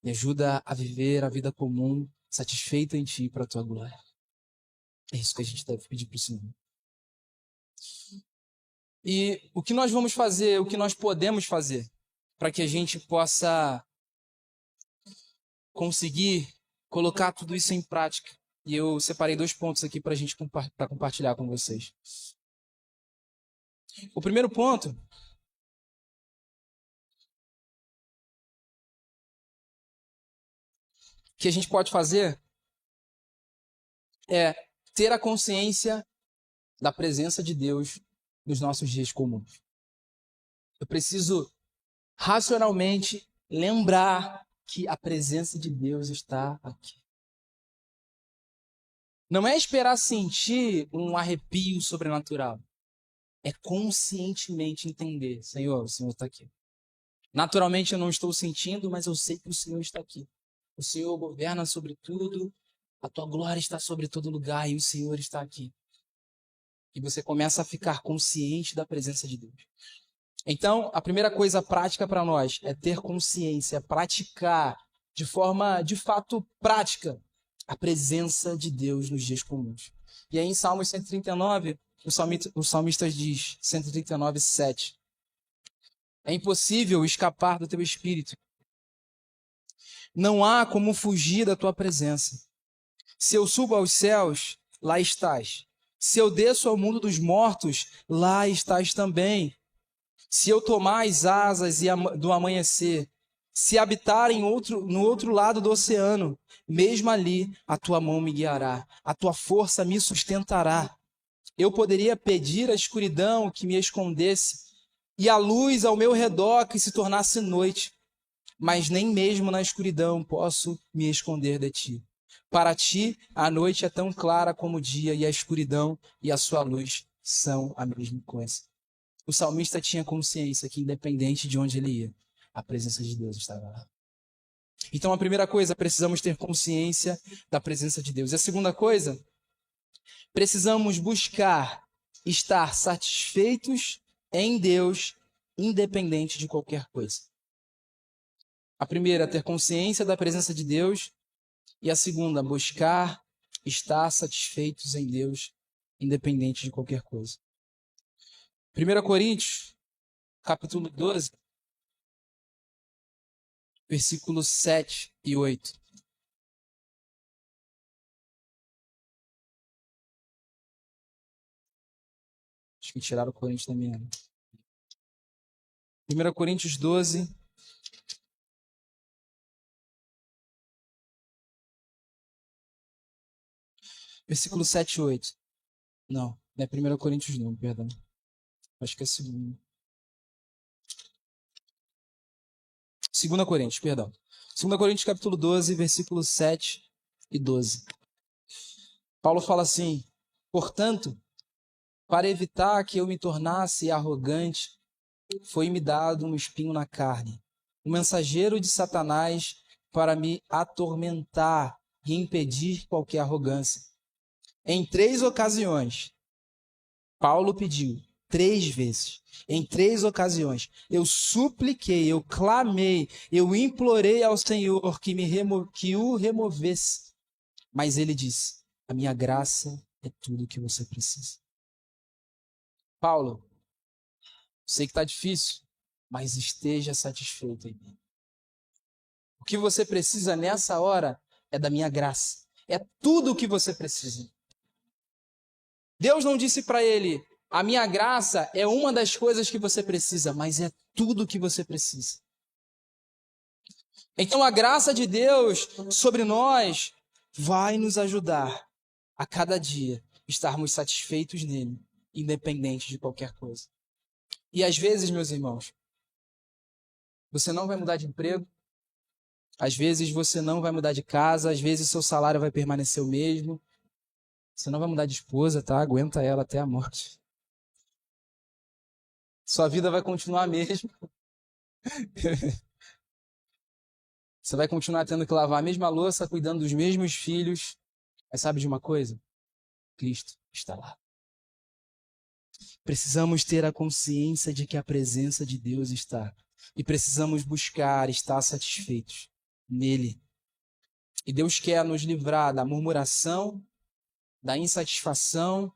Me ajuda a viver a vida comum, satisfeito em Ti, para a Tua glória. É isso que a gente deve pedir para o Senhor. E o que nós vamos fazer, o que nós podemos fazer, para que a gente possa conseguir colocar tudo isso em prática. E eu separei 2 pontos aqui para a gente compartilhar com vocês. O primeiro ponto que a gente pode fazer é ter a consciência da presença de Deus nos nossos dias comuns. Eu preciso racionalmente lembrar que a presença de Deus está aqui. Não é esperar sentir um arrepio sobrenatural. É conscientemente entender, Senhor, o Senhor está aqui. Naturalmente eu não estou sentindo, mas eu sei que o Senhor está aqui. O Senhor governa sobre tudo, a tua glória está sobre todo lugar e o Senhor está aqui. E você começa a ficar consciente da presença de Deus. Então, a primeira coisa prática para nós é ter consciência, praticar de forma, de fato, prática a presença de Deus nos dias comuns. E aí em Salmos 139, o salmista diz, 139, 7, é impossível escapar do teu espírito. Não há como fugir da tua presença. Se eu subo aos céus, lá estás. Se eu desço ao mundo dos mortos, lá estás também. Se eu tomar as asas do amanhecer, se habitar no outro lado do oceano, mesmo ali a tua mão me guiará, a tua força me sustentará. Eu poderia pedir à escuridão que me escondesse e a luz ao meu redor que se tornasse noite, mas nem mesmo na escuridão posso me esconder de ti. Para ti, a noite é tão clara como o dia, e a escuridão e a sua luz são a mesma coisa. O salmista tinha consciência que, independente de onde ele ia, a presença de Deus estava lá. Então, a primeira coisa, precisamos ter consciência da presença de Deus. E a segunda coisa, precisamos buscar estar satisfeitos em Deus, independente de qualquer coisa. A primeira, ter consciência da presença de Deus. E a segunda, buscar estar satisfeitos em Deus, independente de qualquer coisa. 1 Coríntios, capítulo 12, versículos 7 e 8. Acho que tiraram o Coríntios da minha. 1 Coríntios 12, versículo 7 e 8. Não é 1 Coríntios não, perdão. Acho que é 2. 2 Coríntios, perdão. 2 Coríntios capítulo 12, versículos 7 e 12. Paulo fala assim: portanto, para evitar que eu me tornasse arrogante, foi-me dado um espinho na carne, um mensageiro de Satanás para me atormentar e impedir qualquer arrogância. Em 3 ocasiões, Paulo pediu 3 vezes. Em 3 ocasiões, eu supliquei, eu clamei, eu implorei ao Senhor que o removesse. Mas ele disse: a minha graça é tudo o que você precisa. Paulo, sei que está difícil, mas esteja satisfeito em mim. O que você precisa nessa hora é da minha graça. É tudo o que você precisa. Deus não disse para ele: a minha graça é uma das coisas que você precisa, mas é tudo o que você precisa. Então a graça de Deus sobre nós vai nos ajudar a cada dia estarmos satisfeitos nele, independente de qualquer coisa. E às vezes, meus irmãos, você não vai mudar de emprego, às vezes você não vai mudar de casa, às vezes seu salário vai permanecer o mesmo, você não vai mudar de esposa, tá? Aguenta ela até a morte. Sua vida vai continuar a mesma. Você vai continuar tendo que lavar a mesma louça, cuidando dos mesmos filhos. Mas sabe de uma coisa? Cristo está lá. Precisamos ter a consciência de que a presença de Deus está. E precisamos buscar estar satisfeitos nele. E Deus quer nos livrar da murmuração, da insatisfação,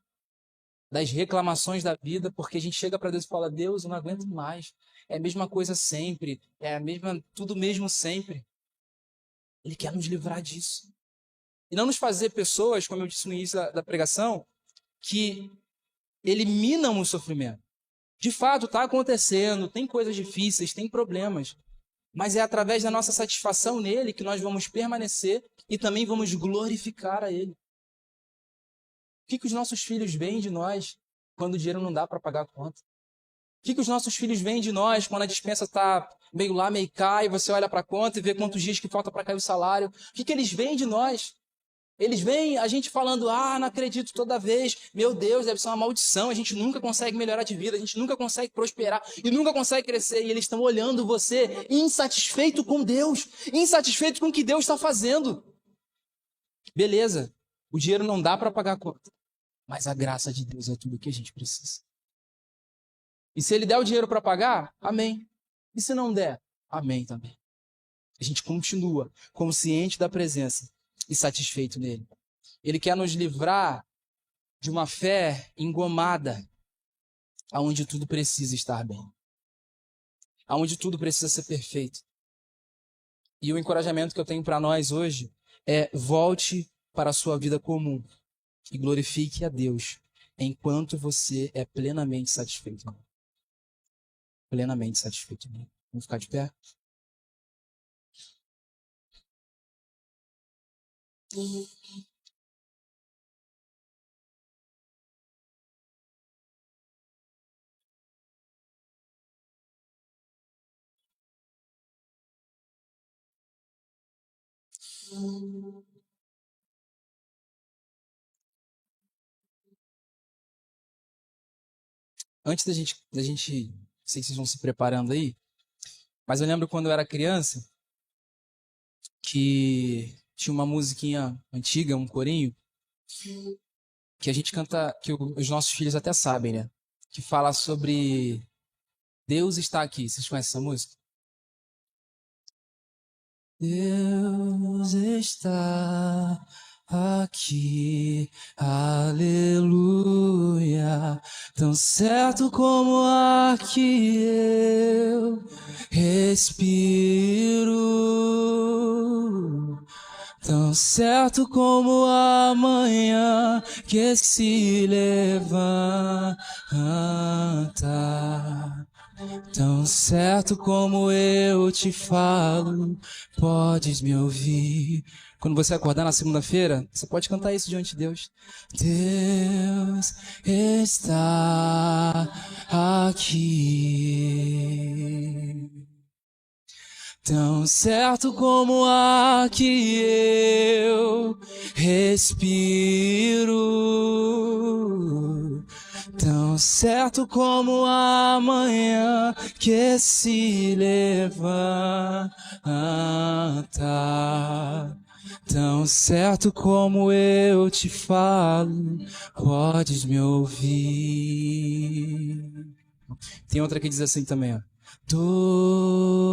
das reclamações da vida, porque a gente chega para Deus e fala: Deus, eu não aguento mais. É a mesma coisa sempre. É a mesma, tudo mesmo sempre. Ele quer nos livrar disso. E não nos fazer pessoas, como eu disse no início da pregação, que eliminam o sofrimento. De fato, está acontecendo, tem coisas difíceis, tem problemas. Mas é através da nossa satisfação nele que nós vamos permanecer e também vamos glorificar a ele. O que os nossos filhos veem de nós quando o dinheiro não dá para pagar a conta? O que os nossos filhos veem de nós quando a despensa está meio lá, meio cá, e você olha para a conta e vê quantos dias que falta para cair o salário? O que eles veem de nós? Eles veem a gente falando: ah, não acredito toda vez, meu Deus, deve ser uma maldição, a gente nunca consegue melhorar de vida, a gente nunca consegue prosperar e nunca consegue crescer. E eles estão olhando você insatisfeito com Deus, insatisfeito com o que Deus está fazendo. Beleza, o dinheiro não dá para pagar a conta, mas a graça de Deus é tudo o que a gente precisa. E se ele der o dinheiro para pagar, amém. E se não der, amém também. A gente continua consciente da presença e satisfeito nele. Ele quer nos livrar de uma fé engomada, aonde tudo precisa estar bem, aonde tudo precisa ser perfeito. E o encorajamento que eu tenho para nós hoje é: volte para a sua vida comum e glorifique a Deus enquanto você é plenamente satisfeito. Plenamente satisfeito. Vamos ficar de pé? Antes da gente, não sei se vocês vão se preparando aí, mas eu lembro quando eu era criança que tinha uma musiquinha antiga, um corinho, que a gente canta, que os nossos filhos até sabem, né? Que fala sobre Deus está aqui. Vocês conhecem essa música? Deus está aqui, aleluia, tão certo como o ar que eu respiro, tão certo como a manhã que se levanta, tão certo como eu te falo, podes me ouvir. Quando você acordar na segunda-feira, você pode cantar isso diante de Deus. Deus está aqui, tão certo como o ar que eu respiro, tão certo como a manhã que se levanta, Tão certo como eu te falo, podes me ouvir. Tem outra que diz assim também, ó. Doce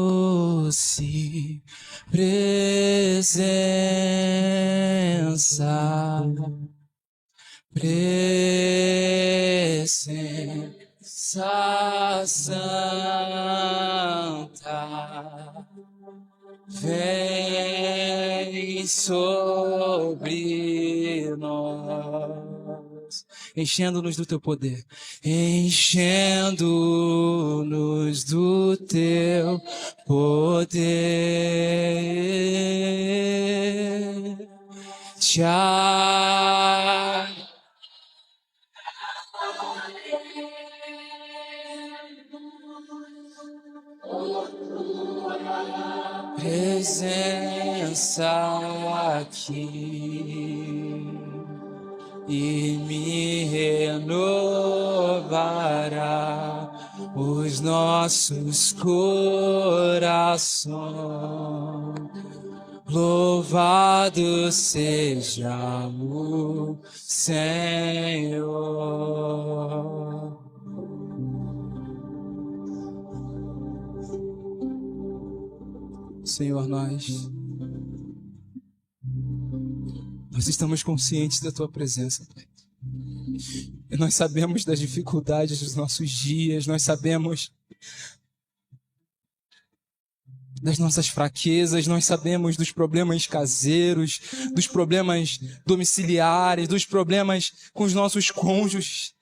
presença, presença santa, vem sobre nós, enchendo-nos do teu poder, enchendo-nos do teu poder. Presença aqui e me renovará os nossos corações. Louvado seja o Senhor. Senhor, nós estamos conscientes da Tua presença, Pai. E nós sabemos das dificuldades dos nossos dias, nós sabemos das nossas fraquezas, nós sabemos dos problemas caseiros, dos problemas domiciliares, dos problemas com os nossos cônjuges.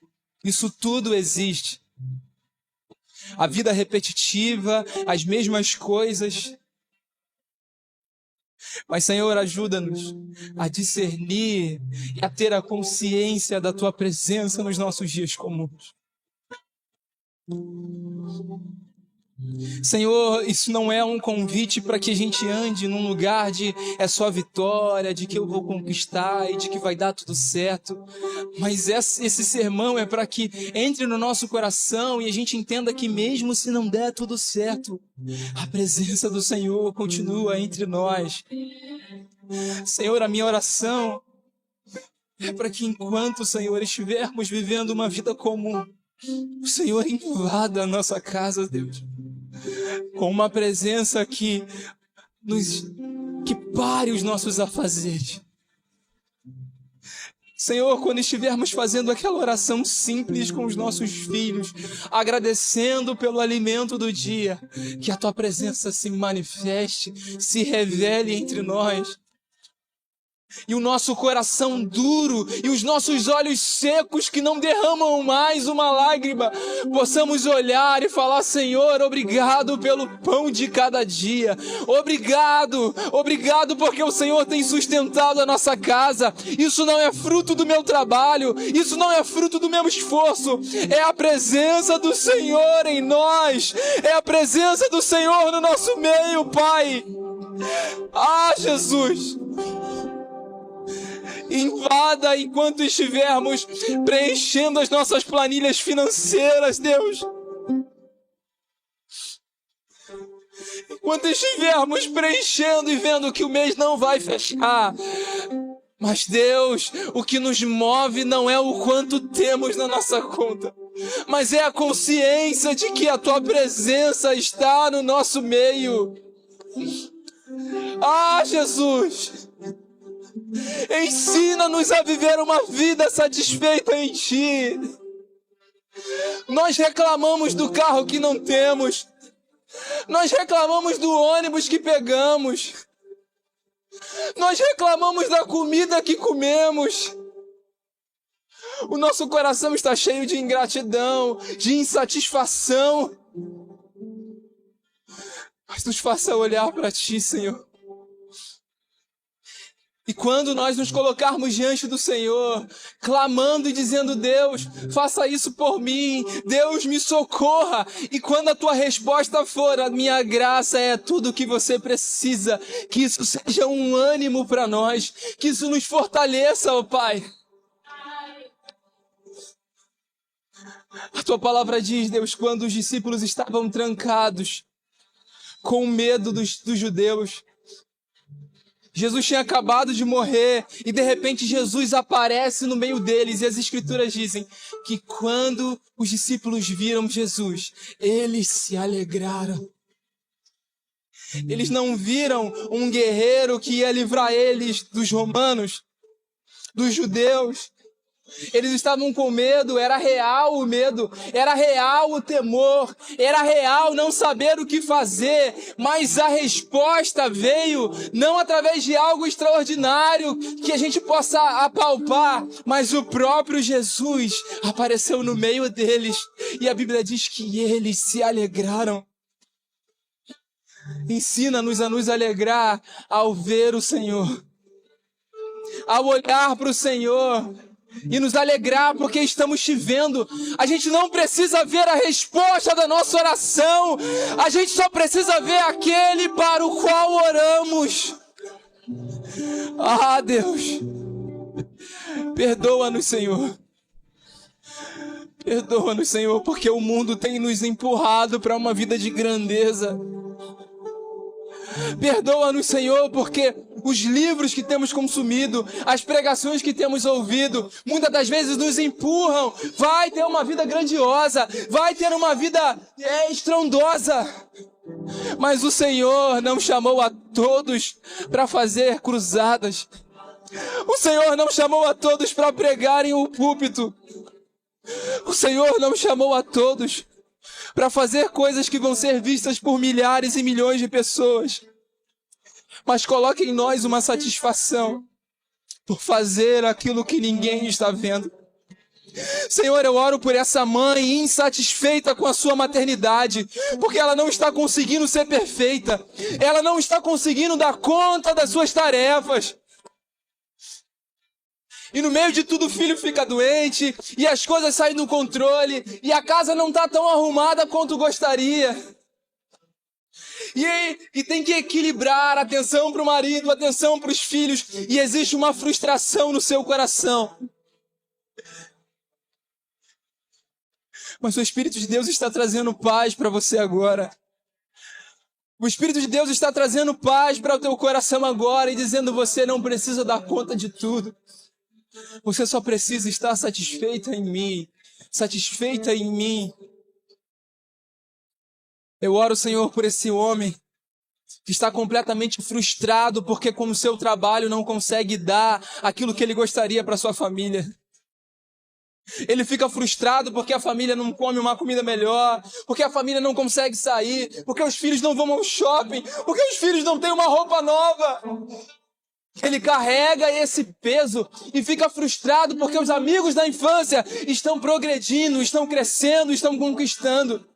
Isso tudo existe. A vida repetitiva, as mesmas coisas. Mas, Senhor, ajuda-nos a discernir e a ter a consciência da Tua presença nos nossos dias comuns. Senhor, isso não é um convite para que a gente ande num lugar de é só vitória, de que eu vou conquistar e de que vai dar tudo certo. Mas esse sermão é para que entre no nosso coração e a gente entenda que mesmo se não der tudo certo, a presença do Senhor continua entre nós. Senhor, a minha oração é para que enquanto, Senhor, estivermos vivendo uma vida comum, o Senhor invada a nossa casa, Deus, com uma presença que pare os nossos afazeres. Senhor, quando estivermos fazendo aquela oração simples com os nossos filhos, agradecendo pelo alimento do dia, que a Tua presença se manifeste, se revele entre nós. E o nosso coração duro e os nossos olhos secos que não derramam mais uma lágrima, possamos olhar e falar: Senhor, obrigado pelo pão de cada dia. Obrigado, obrigado porque o Senhor tem sustentado a nossa casa. Isso não é fruto do meu trabalho, isso não é fruto do meu esforço. É a presença do Senhor em nós, é a presença do Senhor no nosso meio, Pai. Ah, Jesus! Invada enquanto estivermos preenchendo as nossas planilhas financeiras, Deus. Enquanto estivermos preenchendo e vendo que o mês não vai fechar. Mas, Deus, o que nos move não é o quanto temos na nossa conta, mas é a consciência de que a Tua presença está no nosso meio. Ah, Jesus! Ensina-nos a viver uma vida satisfeita em Ti. Nós reclamamos do carro que não temos. Nós reclamamos do ônibus que pegamos. Nós reclamamos da comida que comemos. O nosso coração está cheio de ingratidão, de insatisfação. Mas nos faça olhar para Ti, Senhor. E quando nós nos colocarmos diante do Senhor, clamando e dizendo: Deus, faça isso por mim, Deus, me socorra. E quando a Tua resposta for: a minha graça é tudo o que você precisa, que isso seja um ânimo para nós, que isso nos fortaleça, ó Pai. A Tua palavra diz, Deus, quando os discípulos estavam trancados, com medo dos judeus, Jesus tinha acabado de morrer e de repente Jesus aparece no meio deles, e as escrituras dizem que quando os discípulos viram Jesus, eles se alegraram. Eles não viram um guerreiro que ia livrar eles dos romanos, dos judeus. Eles estavam com medo, era real o medo, era real o temor, era real não saber o que fazer, mas a resposta veio não através de algo extraordinário que a gente possa apalpar, mas o próprio Jesus apareceu no meio deles e a Bíblia diz que eles se alegraram. Ensina-nos a nos alegrar ao ver o Senhor, ao olhar para o Senhor e nos alegrar porque estamos te vendo. A gente não precisa ver a resposta da nossa oração, a gente só precisa ver aquele para o qual oramos. Ah, Deus, perdoa-nos, Senhor. Perdoa-nos, Senhor, porque o mundo tem nos empurrado para uma vida de grandeza. Perdoa-nos, Senhor, porque os livros que temos consumido, as pregações que temos ouvido, muitas das vezes nos empurram. Vai ter uma vida grandiosa, vai ter uma vida estrondosa. Mas o Senhor não chamou a todos para fazer cruzadas. O Senhor não chamou a todos para pregarem o púlpito. O Senhor não chamou a todos para fazer coisas que vão ser vistas por milhares e milhões de pessoas. Mas coloque em nós uma satisfação por fazer aquilo que ninguém está vendo. Senhor, eu oro por essa mãe insatisfeita com a sua maternidade, porque ela não está conseguindo ser perfeita, ela não está conseguindo dar conta das suas tarefas. E no meio de tudo o filho fica doente, e as coisas saem do controle, e a casa não está tão arrumada quanto gostaria. E tem que equilibrar a atenção para o marido, a atenção para os filhos, e existe uma frustração no seu coração. Mas o Espírito de Deus está trazendo paz para você agora. O Espírito de Deus está trazendo paz para o teu coração agora e dizendo: você não precisa dar conta de tudo. Você só precisa estar satisfeita em mim. Satisfeita em mim. Eu oro, Senhor, por esse homem que está completamente frustrado porque com o seu trabalho não consegue dar aquilo que ele gostaria para sua família. Ele fica frustrado porque a família não come uma comida melhor, porque a família não consegue sair, porque os filhos não vão ao shopping, porque os filhos não têm uma roupa nova. Ele carrega esse peso e fica frustrado porque os amigos da infância estão progredindo, estão crescendo, estão conquistando.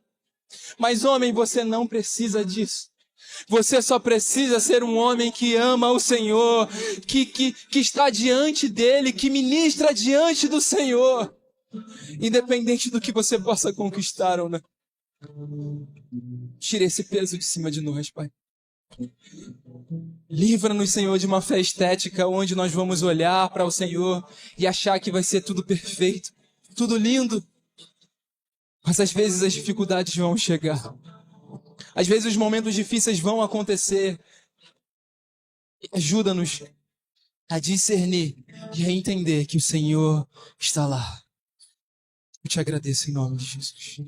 Mas, homem, você não precisa disso. Você só precisa ser um homem que ama o Senhor, que está diante dele, que ministra diante do Senhor, independente do que você possa conquistar ou não. Tira esse peso de cima de nós, Pai. Livra-nos, Senhor, de uma fé estética onde nós vamos olhar para o Senhor e achar que vai ser tudo perfeito, tudo lindo. Mas às vezes as dificuldades vão chegar. Às vezes os momentos difíceis vão acontecer. Ajuda-nos a discernir e a entender que o Senhor está lá. Eu te agradeço em nome de Jesus.